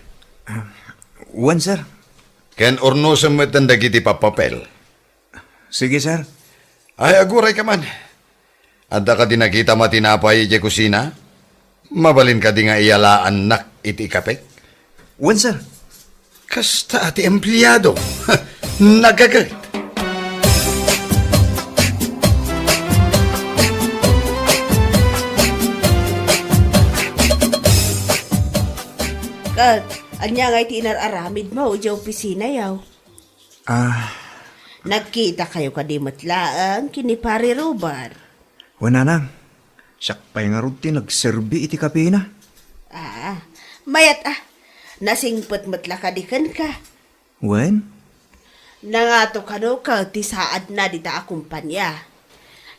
Wen, sir. Ken ornosam mo tanda kiti papapel. Sige, sir. Ay, aguray ka man. Adda ka din nakita matinapay iti kusina? Mabalin ka di nga iyalaan nak iti kapek? Wen, sir. Kasta ati empleyado. Nagagat. Kat, anya nga iti inararamid mo, iti opisina yaw. Nagkita kayo kadimot laang kini pare Robert. Wen, nanang. Sakpay nga ron ti nagserbi iti kape na. Mayat nasingpot matla kadikan ka. Wen, Nangato ka no, kat tisaad na dita akumpanya.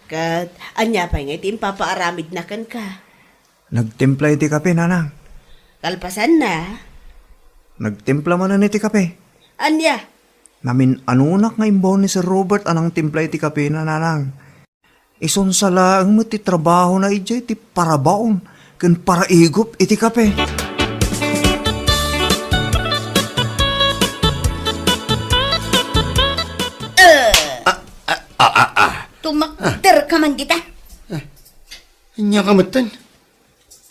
Kat, anya pa nga itim papaaramid na kan ka. Nagtimpla iti kape, nanang. Kalpasan na. Nagtimpla man na iti kape. Anya? Namin anunak nga imbaw ni Sir Robert anang timpla iti kape na nanang. Ison sala ang mati trabaho na ijay iti parabaon ken paraigop iti kape. Tumakter ka man kita. Inya kamatan.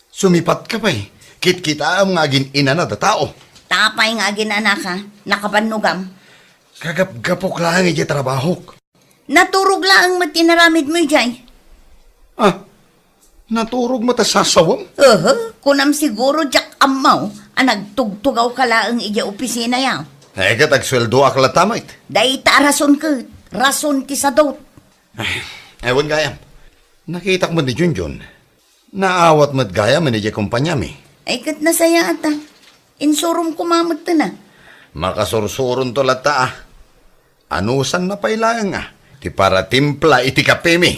Sumipat ka pa eh. Kit-kita ang agin ina na da tao. Tapay nga ginana ka, nakapanugam. Kagap-gapok lang iti trabaho. Naturog lang mo tinaramid mo jay. Naturog mo ta sasawam? Kunam siguro jak amaw, nagtugtugaw ka lang ija opisina yaw. Kat agsweldo akla tamait. Day ta rason ka, rason ti sadot. Ewan gayam. Nakita ko mo ni Junjun. Naawat mo't gaya man iti kumpanya mi. Ay kat nasaya ata. Insurum kumamot ta na. Makasursurun to lata ah. Anusan na pailangan nga. Ti para timpla iti kape mi.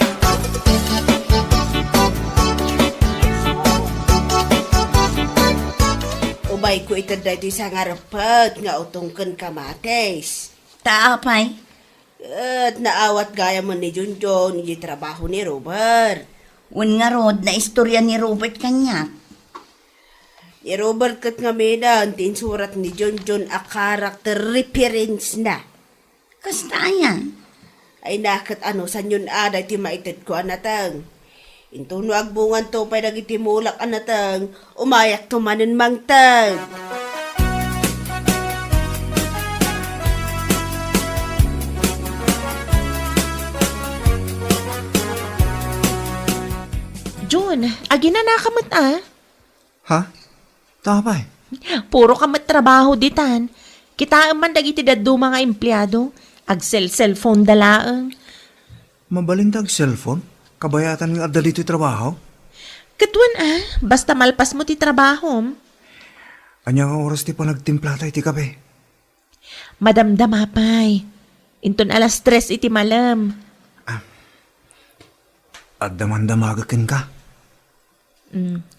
Ubay ko itanda ito sa ngarapat nga utungkan kamates. Taapay. At naawat gaya mo ni Junjun, yung trabaho ni Robert. Un nga rod na istorya ni Robert kanya. Ni Robert kat nga medan, tinsurat ni Junjun a character reference na. Kasta yan. Ay nakat ano, san yun ada iti maitid ko anatang. Into no agbungan to pay nagitimulak anatang, umayak tumanin mangtang. Jun, agina na kamot Ha? Tapay. Puro kamot trabaho ditan. Kita man dagiti daddo mga empleyado. Cellphone dalaang. Mabalintag cellphone? Kabayatan nga adda dito trabaho? Katwan basta malpas mo ti trabaho. Anya nga oras ti pa nagtimpla tayo iti kape. Madamdamapay. Inton alas 3 iti malam. Adda man damagakin ka.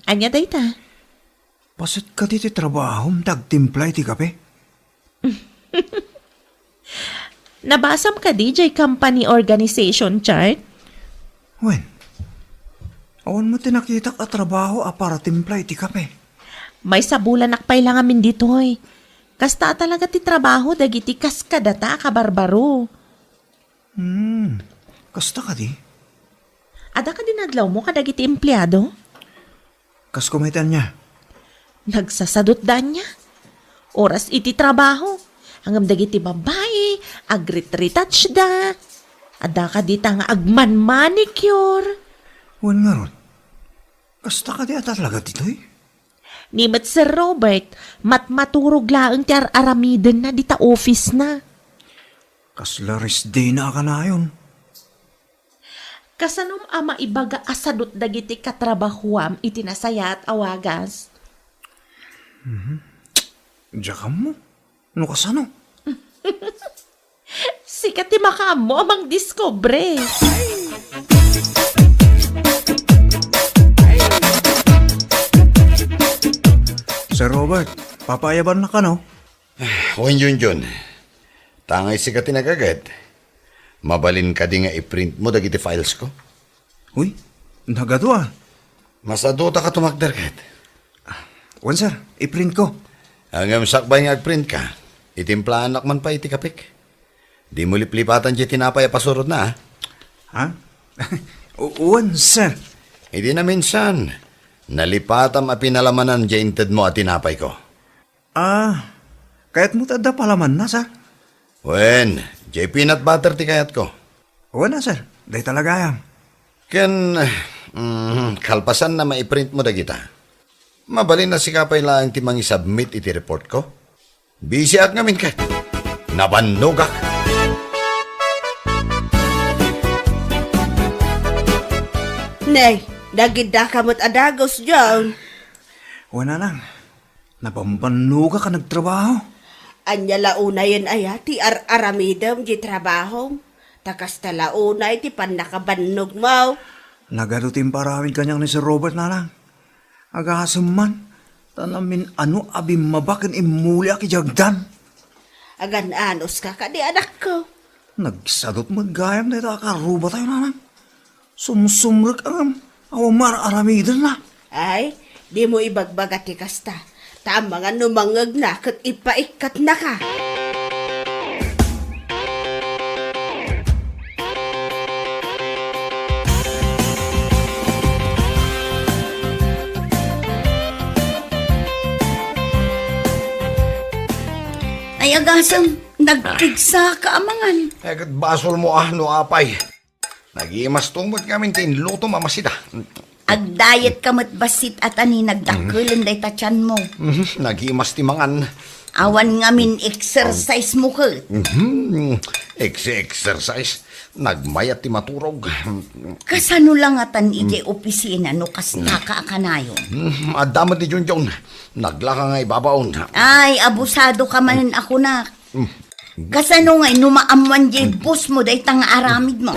Anya dayta? Pasit ka dito trabaho, nagtimpla iti kape. Nabasam ka DJ Company Organization Chart? Wen, awan mo tinakita ka trabaho para timpla iti kape. May sabulan akpay lang amin ditoy. Kasta talaga ti trabaho dagiti kaskadata kabarbaro. Kasta ka di? Ada ka dinadlaw mo kadagiti empleyado? Kas kumitan niya. Nagsasadot dan niya. Oras iti trabaho. Hanggang dagiti babae, agrit-retouch da. Ada ka dita nga agman-manicure. Wen nga ron. Kasta ka di ata talaga ditoy? Nimet Sir Robert, maturog laang ti aramiden na dita office na. Kasla rest day na ka na yun. Kasanom ama ibaga asadot dagiti katrabahuam iti nasaya at awagas. Diyan mo? Ano kasano? Sikat ti makamo amang diskobre. Sir Robert, papayaban na ka no? Wen Junjun. Tangay sikat tinagagad. Mabalin ka di nga i-print mo dagiti files ko. Uy, nagadwa. Masadota ka tumakder kat. Wan sir, i-print ko. Hanggang sakbay nga ag-print ka, itimplahan man pa iti kapik. Di mo liplipatan di tinapay pasurod na, Ha? Wan sir. Hindi na minsan. Nalipatam a pinalamanan di inted mo at tinapay ko. Kaya't mo tada palaman na sir. Wen, di peanut butter ti kayat ko. Wan na sir, day talaga yan. Ken, kalpasan na maiprint mo da kita. Mabalin na si kapay lang ti mangisubmit iti report ko. Busy at ngamin ka. Nabanogak. Nay, nagida ka mo't adagos dyan. Wan na lang. Napambanuga ka nagtrabaho. Anya launa yun ay ti aramidam di trabaho. Takas talauna ti pan nakabannog mo. Nagadutin parawin kanyang ni Sir Robert nanang. Agasam man, tanamin ano abim mabakan imuli aki jagdan. Agan anos ka di anak ko. Nagsadot magayam na ito akaruba tayo nanang. Sumsumrek ang awamar aramidan na. Ay, di mo ibagbaga ti kasta. Tama nga numangag na kat ipaikat na ka. Ay agasam, nagpigsa ka amangan. Kat basol mo no apay. Nagimas tungmot kami tinluto mamasida. Agdayet ka basit at ani nagdakulan day tachan mo. Nagimas ti mangan. Awan nga min exercise mo ka. Exercise. Nagmayat ti maturog. Kasano lang atan iti opisina no kasta ka akanayon. Adamat ni Junjun. Naglaka nga ibabaon. Ay, abusado ka man ako na. Kasano nga numaamuan di boss mo day tang aramid mo.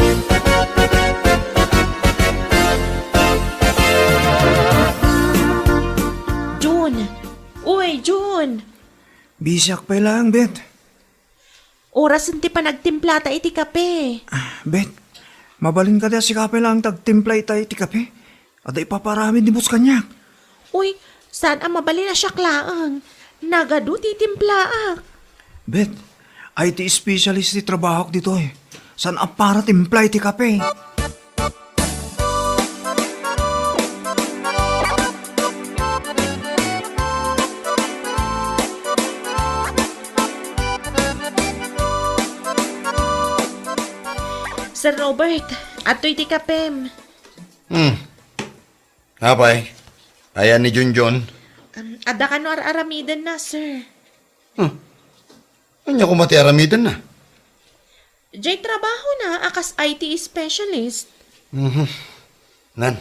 Uy, June! Bisyak pa lang, Bet. Oras hindi pa nagtimplata iti kape. Bet, mabalin ka da si kape lang tagtimpla itay iti kape. At ipaparami di bus kanya. Uy, saan ang mabali na siya klaang? Nagadu ti timplaak. Bet, IT specialist ti trabaho dito eh. Saan ang para timpla iti kape? Sir Robert, ato'y ti kapem. Apay, ayan ni Junjun. Ada ka no aramidan na, sir. Anya ko mati aramidan na. Jay trabaho na, akas IT specialist. Nan,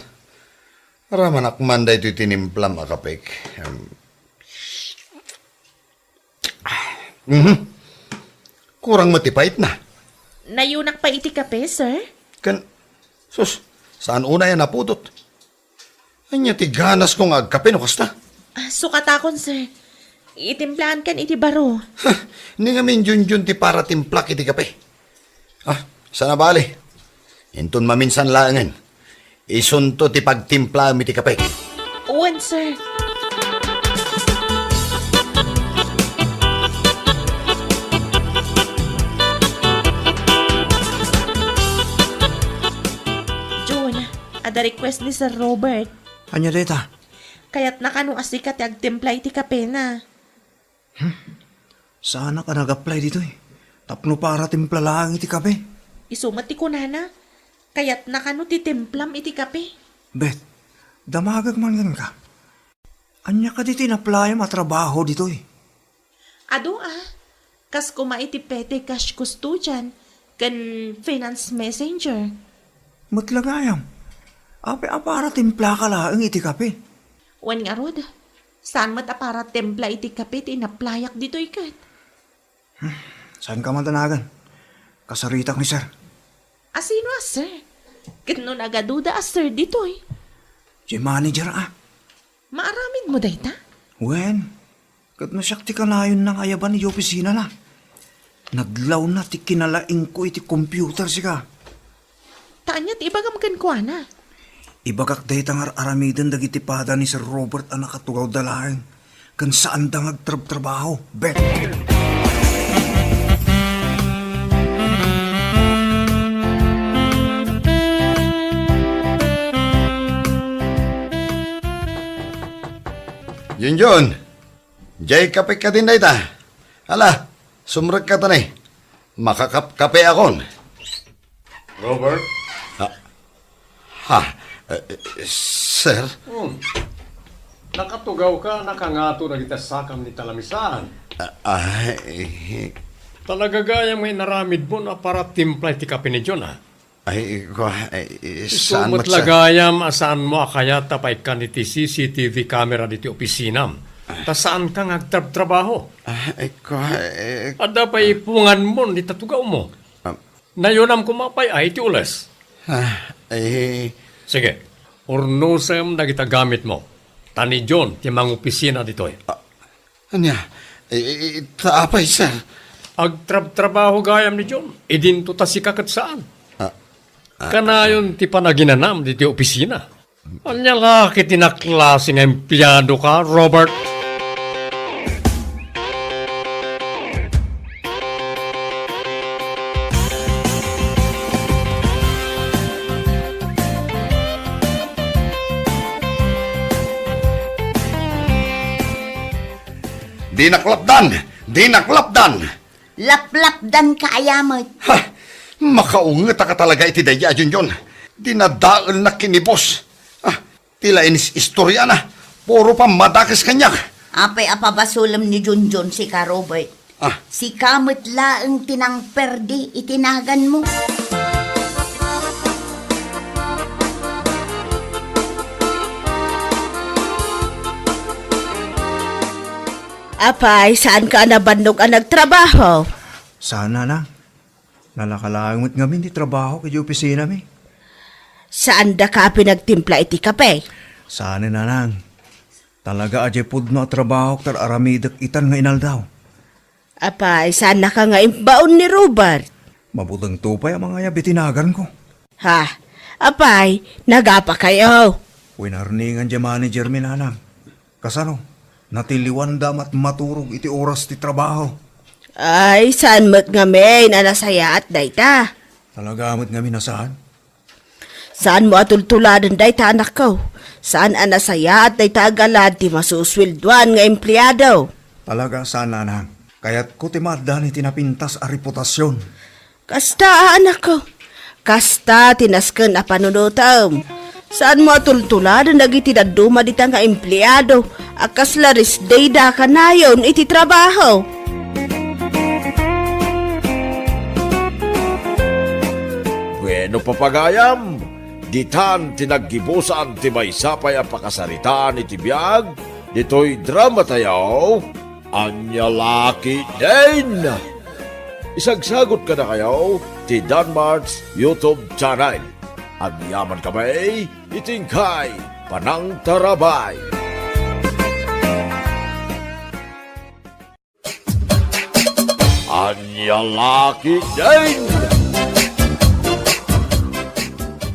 raman akmanda ito tinimplam akapik. Kurang matipait na. Nayunak pa iti kape, sir? Sus, saan una yan naputot? Anya ti ganas kong agkape no kasta. Sukatakon, sir. Itimplahan kan iti baro. Hindi nga min Junjun ti para timplak iti kape. Sana bali. Inton maminsan langan. Isunto ti pagtimpla iti kape. Uwan, sir. Ada request ni Sir Robert. Anya deta? Kaya't nakano asikat agtimpla iti kape na. Sana ka nag-apply dito eh. Tapno para timpla lang iti kape. Isumat ti kunana. Kaya't nakano ti timplam iti kape. Bet, damagag man gan ka. Anya ka dito na-apply matrabaho dito eh. Ado kas kuma iti pete cash custodian kan finance messenger. Matlagayam. Ape para timpla ka lang iti kape. Wan nga rod. Saan mat para templa iti kape ti naplayak dito ikat? Saan ka man tanagan? Kasaritak ni sir. Asino sir? Kitno nagaduda sir dito eh. Si manager Maaramid mo dayta? Wen, katno siyak ti kanayon ng ayaban ni opisina na. Naglaw na ti kinalaing ko iti computer sika. Taanyat ibagam kan ko na. Ibagak dahi tangar aramidan dagiti pada ni Sir Robert ang nakatugaw dalaeng. Kan saan da ngagtrabaho, Bet. Junjun, jay kape ka din na ita. Hala, sumrag ka tanay. Makakape akon. Robert? Sir? Nakatugaw ka, nakangato na kita sakam ni talamisan. Talaga gaya may naramid mo na para timpla ti kape ni John, Saan Isumat lagayam asaan mo akaya tapay ka ni ti CCTV camera diti opisinam. Ta saan ka ngagtrabaho? Ada pa ipungan mo, di tatugaw mo. Nayonam kumapay ay ti ules. Sige, urnusem na kita gamit mo. Tani John, ti mga opisina dito eh. Anya, taapay, sir. Agtrabaho gayam ni John, idinto ta si kakat saan. Kanayon ti panaginanam di ti opisina. Anya laki tinaklase nga empleyado ka, Robert? Dinaklapdan! Laplapdan ka ayamot. Ha! Makaungat ka talaga iti daya, Junjun. Dinadaal na kinibos. Tila inis istorya na. Puro pa madakis kanyak. Apay apabasulam ni Junjun si ka Robert. Si kamot laang tinang perdi itinagan mo. Apay, saan ka nabandog ang nagtrabaho? Sana na. Nalakalangot nga min di trabaho kay opisina mi. Saan da ka pinagtimpla iti kape? Sana na nang. Talaga aje pud no trabaho tar aramidak itan nga inaldaw. Apay, saan na ka nga imbaon ni Robert? Mabutang tupay ang mga yabitinagan ko. Ha? Apay, nagapa kayo. Winarningan di manager mi nanang. Kasano? Natiliwan damat maturog iti oras ti trabaho. Ay, saan mo't nga may nanasaya at dayta? Talaga amat nga minasaan. Saan mo atultuladan dayta anak ko? Saan anasaya at dayta agalad ti masuswilduan nga empleyado? Talaga sana nang. Kaya't ko timadan iti napintas a reputasyon. Kasta anak ko. Kasta tinasken a panunutom. Saan mo atultuladan dagiti daduma dita nga empleyado? Akas laris dayda kanayon iti trabaho. Bueno papagayam, ditan tinaggibusan ti maysapay a pakasaritaan iti biag, dito'y drama tayo, anya laki din. Isagsagot ka na kayo, ti Danmar's YouTube channel. Agyaman kamay, itingkay, panang tarabay. Anya laki din.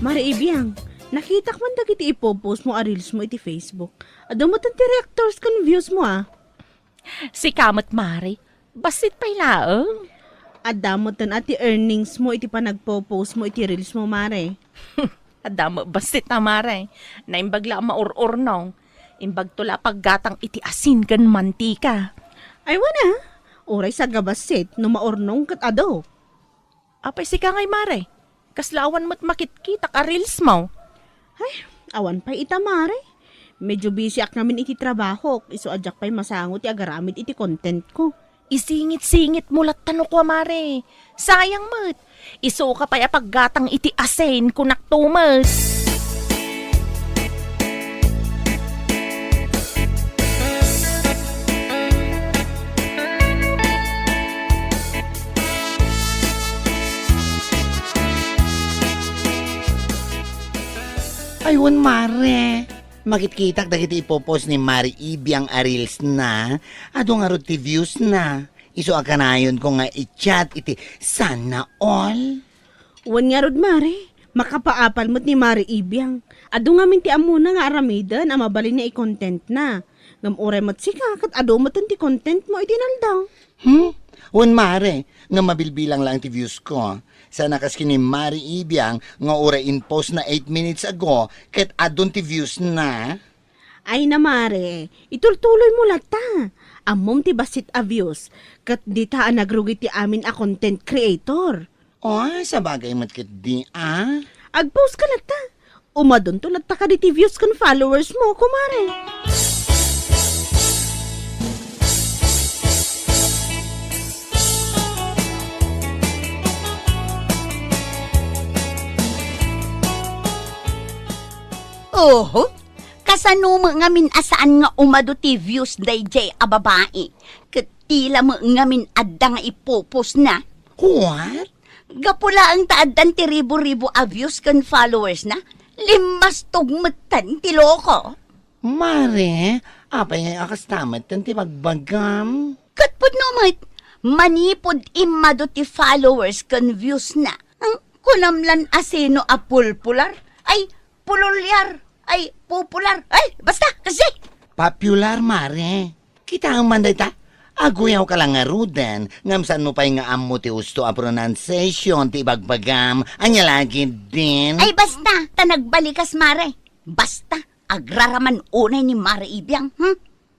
Mari Ibiyang, nakita ko man dagiti ipopost mo a reels mo iti Facebook. Ado mo tan ti reactors kan views mo Si Kamot Mari, basit pa'y laang. Adamo tan ati earnings mo iti panagpo-post mo iti reels mo mare. Adamo basit na Mari, na imbagla mauror nong. Imbag tula paggatang iti asin kan mantika. Ay wana, oray sa gabasit no maornong kat ado. Apay si ka ngay Mari, kaslawan mo't makitkita ka reels mo. Ay, awan pa ita mare. Medyo busy ak namin iti trabaho. Iso adyak pa'y masangot ti agaramid iti content ko. Isingit-singit mulat tanok ko, Mare. Sayang mo't. Iso ka pa'y paggatang iti asin kunak tumat. Aywan, Mare. Makitkitak dagiti ipopost ni Mari Ibiyang Arils na, ado nga ro ti views na. Iso akanayon ko nga i-chat iti sana all. Wan nga rod mare, makapaapal mo't ni Mari Ibiyang. Ado nga minti amuna nga aramidan, amabalin na i-content na. Ngamuray mo't sika, kat ado mo't ti content mo itinaldaw. Wan, Mare, nga mabilbilang lang ti views ko. Sana kas kini Mari Ibiyang nga ura in post na 8 minutes ago ket adon ti views na. Ay na mare, itultuloy mo lata. Amom ti basit a views ket di ta nagrugi ti amin a content creator. Sa bagay mat ket di Agpost ka lata. Umadon to lata ka di ti views kan followers mo, kumare. Oho, kas sano mo ngamin asaan nga umado ti views dayjay a babae. Katila mo ngamin adda nga ipopos na. What? Gapula ang taaddan ti ribo-ribo a views kan followers na. Limas tugmutan ti loko. Mare, apay nga akas tamat tan ti magbagam. Katpod naman, manipod imado ti followers kan views na. Ang kunamlan asino a pulpular, ay pululyar, ay popular, ay basta kasi. Popular, Mare. Kita ang manday ta. Aguyaw ka lang nga ruden, ngam saan mo pa'y nga amo ti usto a pronunciation ti bagbagam, anya lagi din. Ay basta, tanagbalikas mare. Basta, agraraman unay ni Mare Ibiang,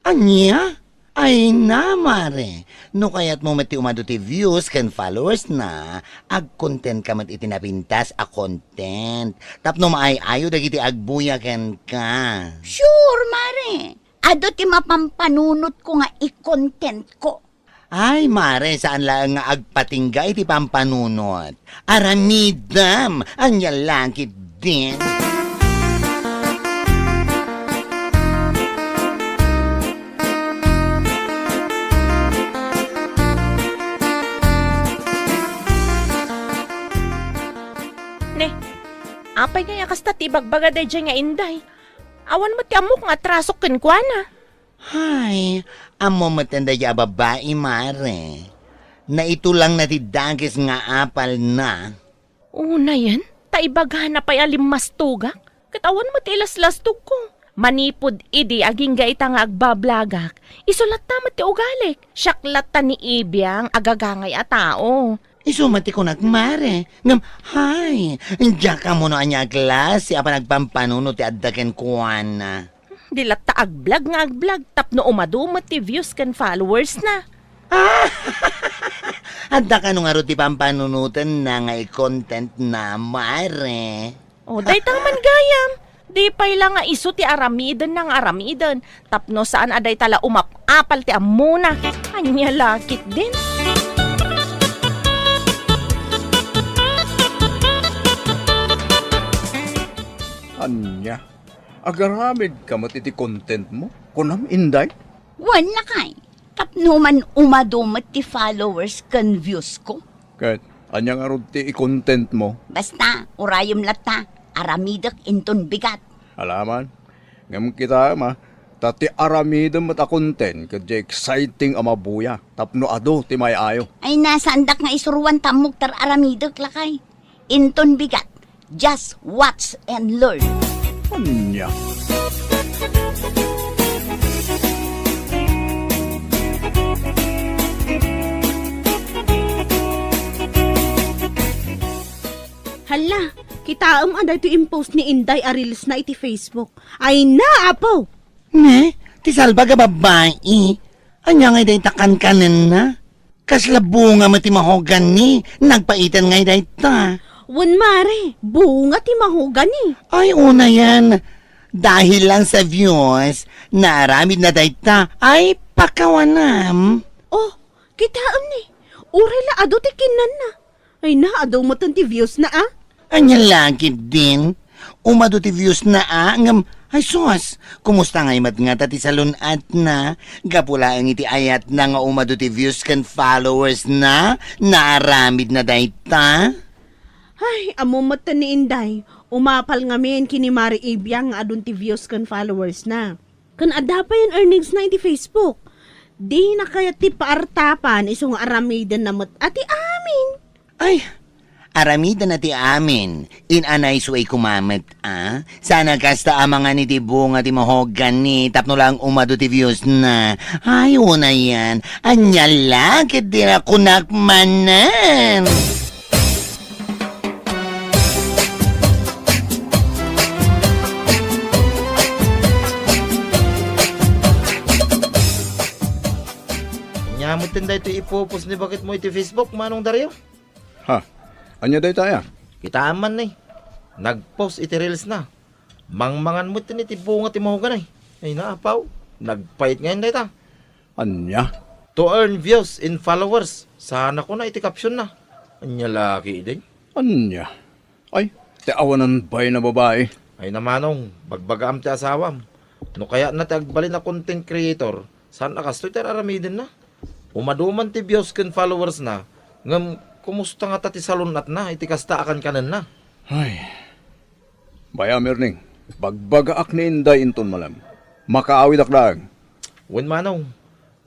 Anya? Ay na, Mare. No kayat mo mati umado ti views kan followers na, ag-content ka mat itinapintas a content. Tapno maay-ayo dagiti agbuya ken ka. Sure, Mare. Ado ti mapampanunot ko nga i-content ko. Ay, Mare, saan lang nga agpatingga iti pampanunot? Aramidam, anya langit din. Ne, apay nga yakas ta ti bagbaga dayjay nga inday. Awan mo ti amok nga atrasok ken kuana. Hay, amo matanda ya babae, Mare. Na ito lang na ti dagis nga apal na. Una yan, taibaghan na pa'y alimas tugak. Katawan mo ti ilas-lastog ko. Manipod idi aging gaita nga agbablagak. Isulat na ti ugalik. Syaklat ta ni Ibiyang agagangay a tao. Isumati ko Mare. Ngam, hay, diya ka mo no anya klase, apa nagpampanuno ti addaken kuana. Dilat ta agblog nga agblog. Tapno umadumot ti views kan followers na. Adda ka nung aro ti pampanunutan na nga i-content na, Mare. O, daytang man gayam. Di pa'y lang nga iso ti aramidan ng aramidan. Tapno saan aday tala umapapal ti amuna. Anya lakit din. Anya, agaramid ka mat iti content mo? Kunam inday? Wala kay. Tapno man umadumot ti followers kan views ko. Kahit anyang arod ti i-content mo, Basta, urayom lata. Aramidak inton bigat. alaman, ngam kita tati aramidam mat a content, kadya exciting amabuya, tapno ado ti may ayo. Ay nasa andak nga isuruan tamok tar aramidak lakay. Inton bigat. Just watch and learn. Anya. Hala, kitaam aday to impose ni Inday a reels na iti Facebook. Ay na, apo! Ne, ti salba ka babae. Anya nga day takan kanan na. Kasla bunga mo ti mahogan ni, nagpaitan nga day ta. Wan mare, bunga ti mahogani. Ay, una yan. Dahil lang sa views, naramid na day ta. Ay, pakawanam. Oh, kitaam ni. Urela ado ti kinan na. Ay na, ado mo ti views na ah. Anya lagi din. Umado ti views na ngam. Ay sus, kumusta nga imat nga tati salunat na? Gapula ang iti ayat na nga umado ti views kan followers na? Naaramid na day ta? Ay, amo mata ni Inday. Umapal nga men kini Mari Ibiang nga adun ti views kan followers na. Kan ada pa yung earnings na iti Facebook. Di na kaya ti paartapan iso nga aramidan na mat ati amin. Ay, aramida na ti amin. In a nice way kumamat, ah? Sana kasta amang ni ti bunga ti mahogan ni tapno lang umado ti views na. Ay, una yan. Anya lakit din ako nakmanan. Nyamot tinday ito ipopos ni bakit mo iti Facebook, Manong Dario? Ha, anya day tayo? Kita aman na Nag-post iti reels na. Mangmangan mo iti bunga ti mahugan Ay naapaw. Nagpait ngayon dayta. Anya? To earn views in followers. Sana ko na iti caption na. Anya laki din. Anya? Ay, ti awanan bay na babae. Ay namanong, bagbagaam ti asawam. No kaya na agbalin na content creator, saan nakastoy tayo aramidin na? Umaduman ti views ken followers na, ngam kumusta nga tati salunat na, iti kasta akan kanan na. Ay, baya Merning, bagbagaak ni Inday inton malam. Makaawid ak lang. Wen manong,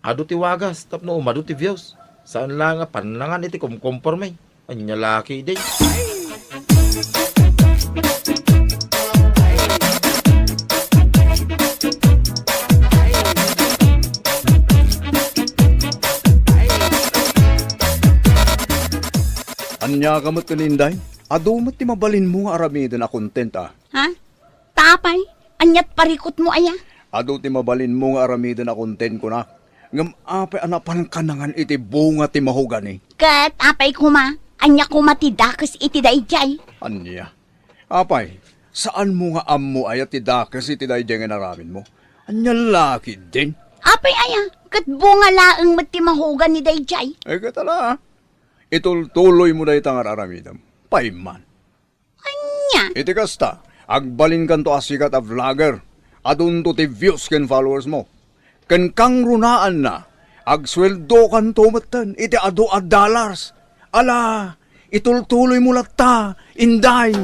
adu ti wagas, tapno umadu ti views. Saan lang nga panlangan iti kumkomporme, anya laki day. Anya kamot ka ni Inday? Adumot ti mabalin mo nga aramida na content ah. Ha? Tapay? Anyat parikot mo aya? Ado ti mabalin mo nga aramida na content ko na. Ngam apay anapan kanangan iti bunga ti mahugani. Kat apay kuma, anya kuma ti dakes iti dayjay. Anya? Apay, saan mo nga ammo ayat ti dakas iti dayjay nga naramin mo? Anya laki din. Apay aya, kat bunga laeng mat ti mahugan ni dayjay. Ay katala ah. Itultuloy mo na itang araramidam. Paiman. Anya? Iti kasta, agbalin kan to asikat a vlogger. Adun to ti views ken followers mo. Ken kang runaan na, agsweldo kan to matan, iti ado a dollars. Ala, itultuloy mo latta, Inday.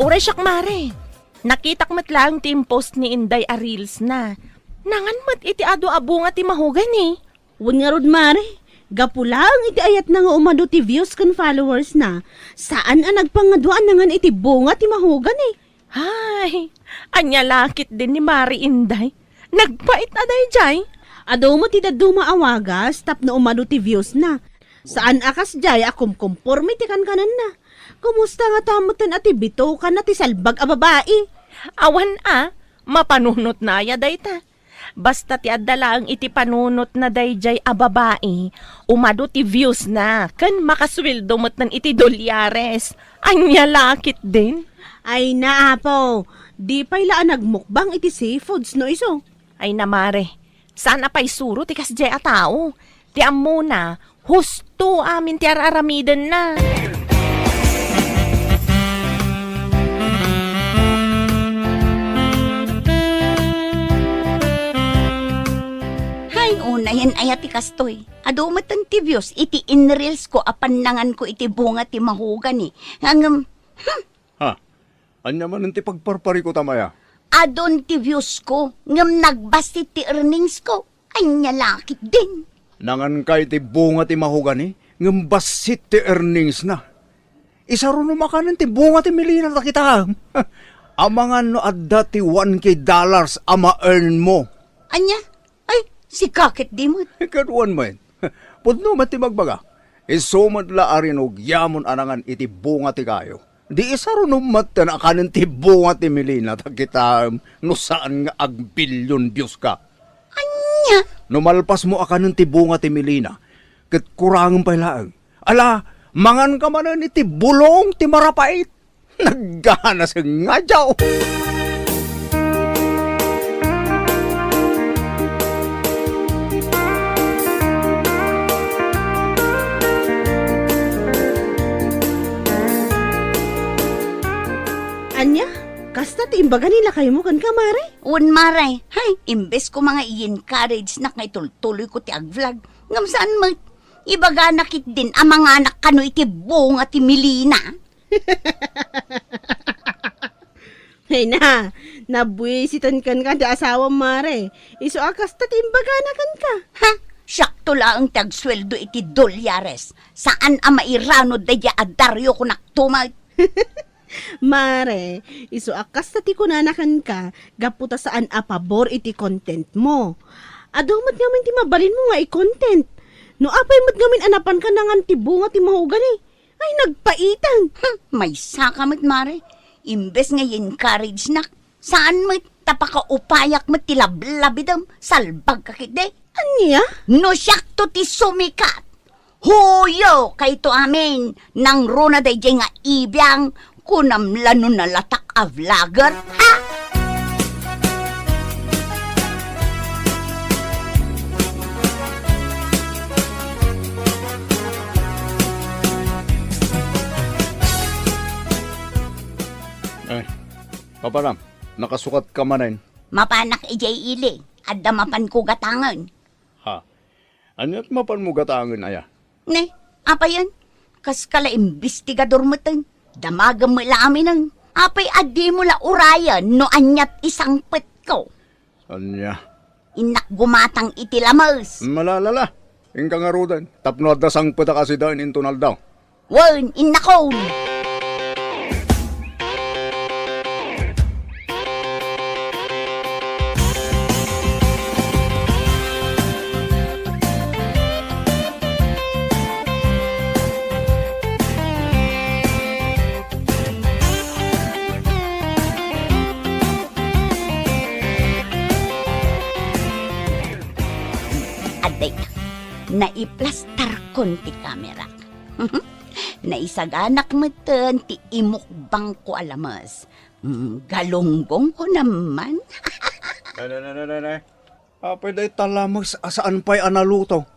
Uray siyak mare. Nakitak mat lang ti post ni Inday a reels na. Nangan mat iti ado abunga ti mahugan eh. Wan nga rod, mare. Gapulang iti ayat na nga umado ti views kan followers na. Saan ang nagpangaduan na nga iti bunga ti mahugan eh. Hay, anya lakit din ni Mari Inday. Nagpait na day jay. Ado mo ti daduma awagas tap na umado ti views na. Saan akas jay akum kumporme ti kanan na. Kumusta nga tamutan ati bito ka na ti salbag a babae? Awan mapanunot na ya day ta. Basta ti adala ang iti panunot na dayjay a babae, umado ti views na, kan makasweldo mo't nan iti dolyares. Anya lakit din. Ay naapo, di pa'y laan nagmukbang iti seafoods no iso. Ay namare, sana pa'y suro ti kasjay a tao. Ti ammo na, husto amin ti araramiden na. Unayan ayat ti kastoy. Ado matan ti views, iti inreels ko apanangan ko iti bunga ti mahugan ni. Hangam, Ha? Anya man ti pagparpari ko tamaya? adon ti views ko, ngam nagbasti ti earnings ko. Anya lakit din. Nangan kay ti bunga ti mahugani, ngambasit ti earnings na. Isa ron makanan ti bunga ti milina ta kita. Amangan no adda ti 1K dollars ama earn mo. Anya? Ay, si kakit di mo. Kaduan mo yun. Pudno mati magbaga. Isumad la arin og yamon anangan iti bunga ti kayo. Di isa ron umatan akanin ti bunga ti milina ta kita no saan nga agbilyon Diyos ka. Anya? Numalpas mo akanin ti bunga ti milina. Kat kurangan pa ilaang. Ala, mangan ka man iti bulong ti marapait. Naggana sa ngadyaw. Anya, kasta ti imbaga nila kayo mo kan kamare? Un maray, hay, imbes ko mga i-encourage na kay tuloy ko ti ag-vlog. Ngam saan mo, ibaga nakit din ang mga anak kano iti bunga ti milina. Ay na, nabuisitan kan ka da asawa mare. Iso akas ta ti imbaga na kan ka. Ha? Syakto lang tagsweldo iti dolyares. Saan ang mairanod da ya adaryo ko naktumag? Mare, iso akas ta ti kunanakan ka, gaputa saan a pabor iti content mo. Adaw mat ngamin ti mabalin mo nga i-content. No apay mat ngamin anapan ka nangan ti bunga ti mahugan eh. Ay nagpaitan. May sakamit mare. Imbes nga i-encourage nak. Saan mo tapakaupayak mo tilablabidam? Salbag kakit de. Anya? No syakto ti sumikat. Huyo kay to amin. Nang runa day nga ibiyang kunam lano na latak a vlogger. Ha? Papanam, nakasukat ka manin. Mapanak ijay ili, at damapan ko gatangan. Ha? Anyat mapan mo gatangan aya? Ne, apa yan? Kas kala imbestigador mo tan, damagam mo lamin ang, apay adi mo la urayan no anyat isang pet ko. Anya? Inak gumatang itilamas. Malalala. Ingka nga rudan. Tapno at dasang pata kasi daan intunal daw. Wan, inakon. Aday, naiplastar kon ti kamera. Naisaganak mo ten ti imukbang ko alamas. Galunggong ko naman. Nay. Apay day talamas asaan pa'y analuto.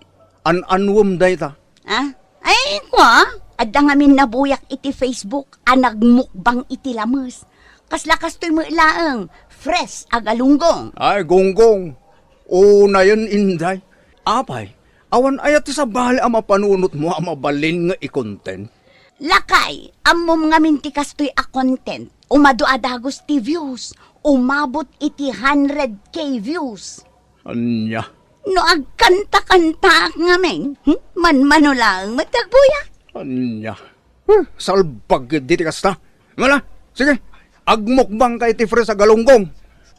An-anwom day ta. Ah? Ay, kwa? Adda ngamin nabuyak iti Facebook, anagmukbang iti lamas. Kaslakas to'y mo ilaang, fresh agalunggong. Ay, gonggong. Una yun, inday. Apay, awan ayat ti sa bali ang mapanunot mo ang mabalin nga i-content. Lakay, amom ngamin ti kastoy a content. Umado adagos ti views. Umabot iti 100K views. Anya? No agkanta-kanta ngamin, man-mano lang matagbuya. Anya? Salbag di ti kasta. Ngala, sige, agmukbang kay ti Fres sa galunggong.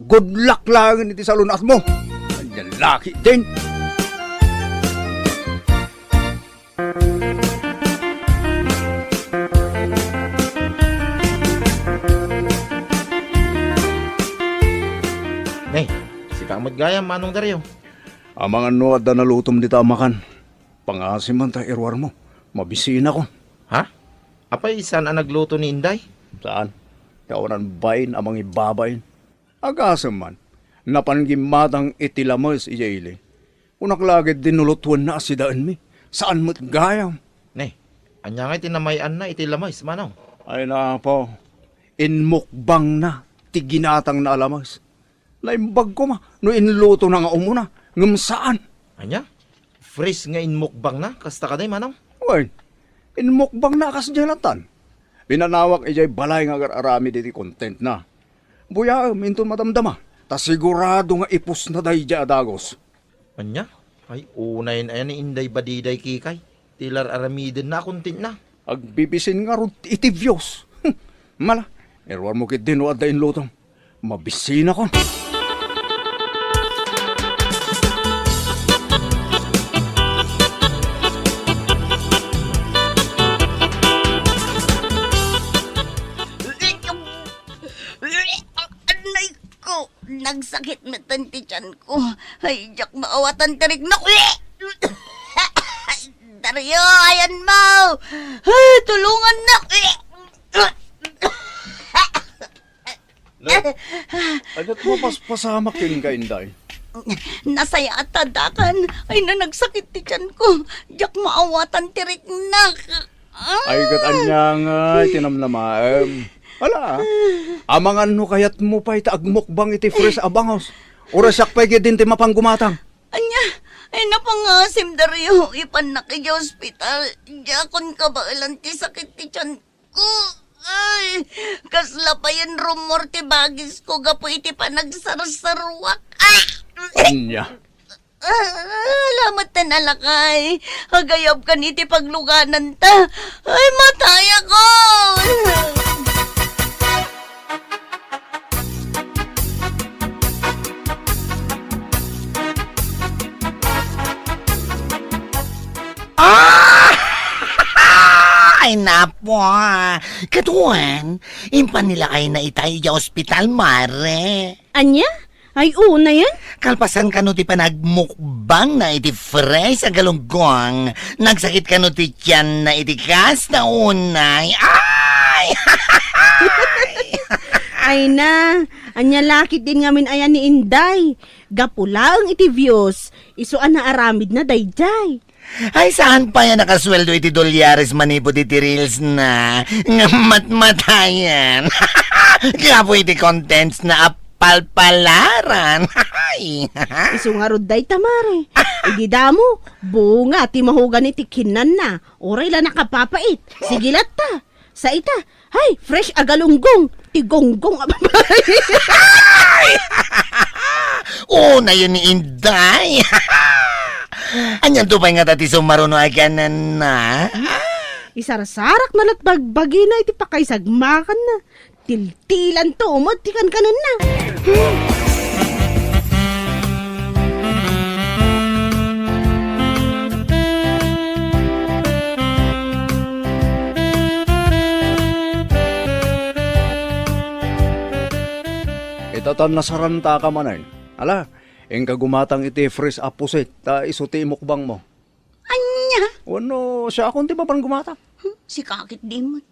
Good luck lang iti salunat mo. Anya laki din. Nay, si Kamot Gayam, manong daryo. Ang mga nuwad na nalutom di tamakan. Pangasim man ta irwar mo. Mabisina ko. Ha? Apay, saan ang nagluto ni Inday? Saan? Kawanan bayin amang ibabayin. Agasam man. Napanggimatang itilamas iyaili. Unaklagid dinulutuan na asidaan mi. Saan mo't gayam? Nay, anya nga tinamayan na itilamay, manong. Ay na po. Inmukbang na. Tiginatang na alamas. Laimbag ko ma. No inluto na nga umuna. Ngam saan? Anya? Fresh nga inmukbang na, kasta ka day, manong. Uy, inmukbang na kas jalatan. Pinanawak ijay balay nga arami diti content na. Buya, minton matamdama. Ta sigurado nga ipus na day dya adagos. Anya? Ay, unay na yan ni Inday Badiday Kikay. Tilar aramidin na, kuntin na. Agbibisin nga ron iti views. Mala, erwar mo kit din da inlutong. Mabisina ko. Anay ko, nagsakit metan ti tiyan ko. Ay, jak maawatan tirik na. Daryo, ayan mo. Ay, tulungan na. Adat mo paspasamak yun ka, Inday. Nasaya at tadakan. Ay, na nagsakit ti tiyan ko. Jak maawatan tirik na. Ay, anya nga, tinamnamaem. Wala, amangan no kayat mo pa itaagmukbang iti Fres abangos. Orasak pa din ti mapanggumatang. Anya, ay napangasim Dario, ipanak kay hospital. Jakon ka ba ilan ti sakit ti tiyan ko? Ay, kasla pa yan rumor ti bagis ko gapo iti pa nagsarsarwak. Anya. Alamat na nalakay. Hagayab ka ni ti pagluganan ta. Ay, matay ako. Ay napo, katuan, impan nila kayo na itay sa ospital, mare. Anya? Ay, una yan? Kalpasan ka no ti panagmukbang na iti fresh sa galunggong. Nagsakit ka no ti tiyan na iti kas na unay. Ay! Ay na, anya lakit din ngamin ayan ni Inday. Gapula ang iti views, isuan na aramid na dayjay. Ay, saan pa yan nakasweldo iti dolyares manipod iti reels na matmatayan? Gapo iti contents na apalpalaran. Isu nga rod day tamare. Igida mo, bunga ti mahugan iti kinan na. Oray la nakapapait. Sigilat ta. Sa ita, hay, fresh agalunggong. Ti gonggong ababay. Na yun ni Inday. Anyan to pa nga tati sumaruno aganan na. Isarasarak na lat bagbagi na iti pakaisagmakan na. Tiltilan to, umatikan kanan na. Itatan nasaranta ka manay. Ala, ing kagumatang iti fresh apusit, ta isuti mukbang mo. Anya, Ano, siya akong ti papan gumata. si kakit dimot.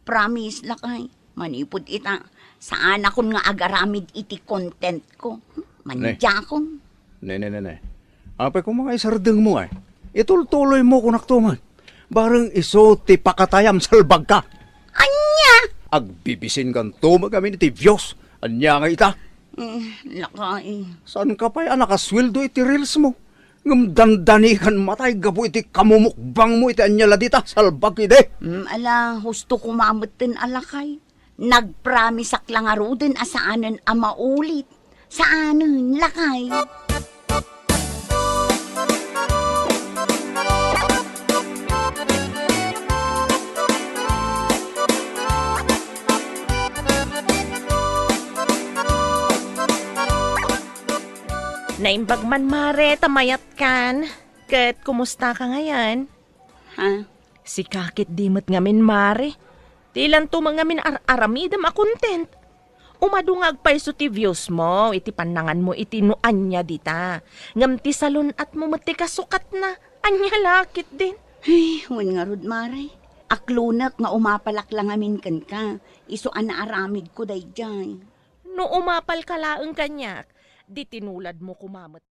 Promise lakay. Manipod ita. Saan akong nga agaramid iti content ko. Manidya ko. Ne. Apay kung mga isardeng mo ay, itultuloy mo kung naktuman. Barang iso ti pakatayam salbag ka. Anya! Agbibisin kan tumag kami ni ti Diyos. Anya nga ita. Lakay. Saan ka pa'y nakasweldo iti reels mo? Ngam dandanikan matay gapo iti kamumukbang mo iti anyala dita salbag ide. Ala, husto kumamutin alakay. Nagpromise lang nga ruden asaanan ang maulit. Saanan, lakay. Naimbag man mare, tamayat kan. Ket, kumusta ka ngayon? Ha? Si kakit dimot ngamin mare. Tilan to mga min aramidam a content. Umadungag pa iso ti views mo, iti panangan mo iti nuan niya dita. Ngam ti salon at mo mati kasukat na. Anya lakit din. Ay, wan nga rod, mare. Aklunak nga umapalak lang amin kan ka. Iso ana aramid ko day dyan. No umapal ka laeng kanyak, di tinulad mo kumamot.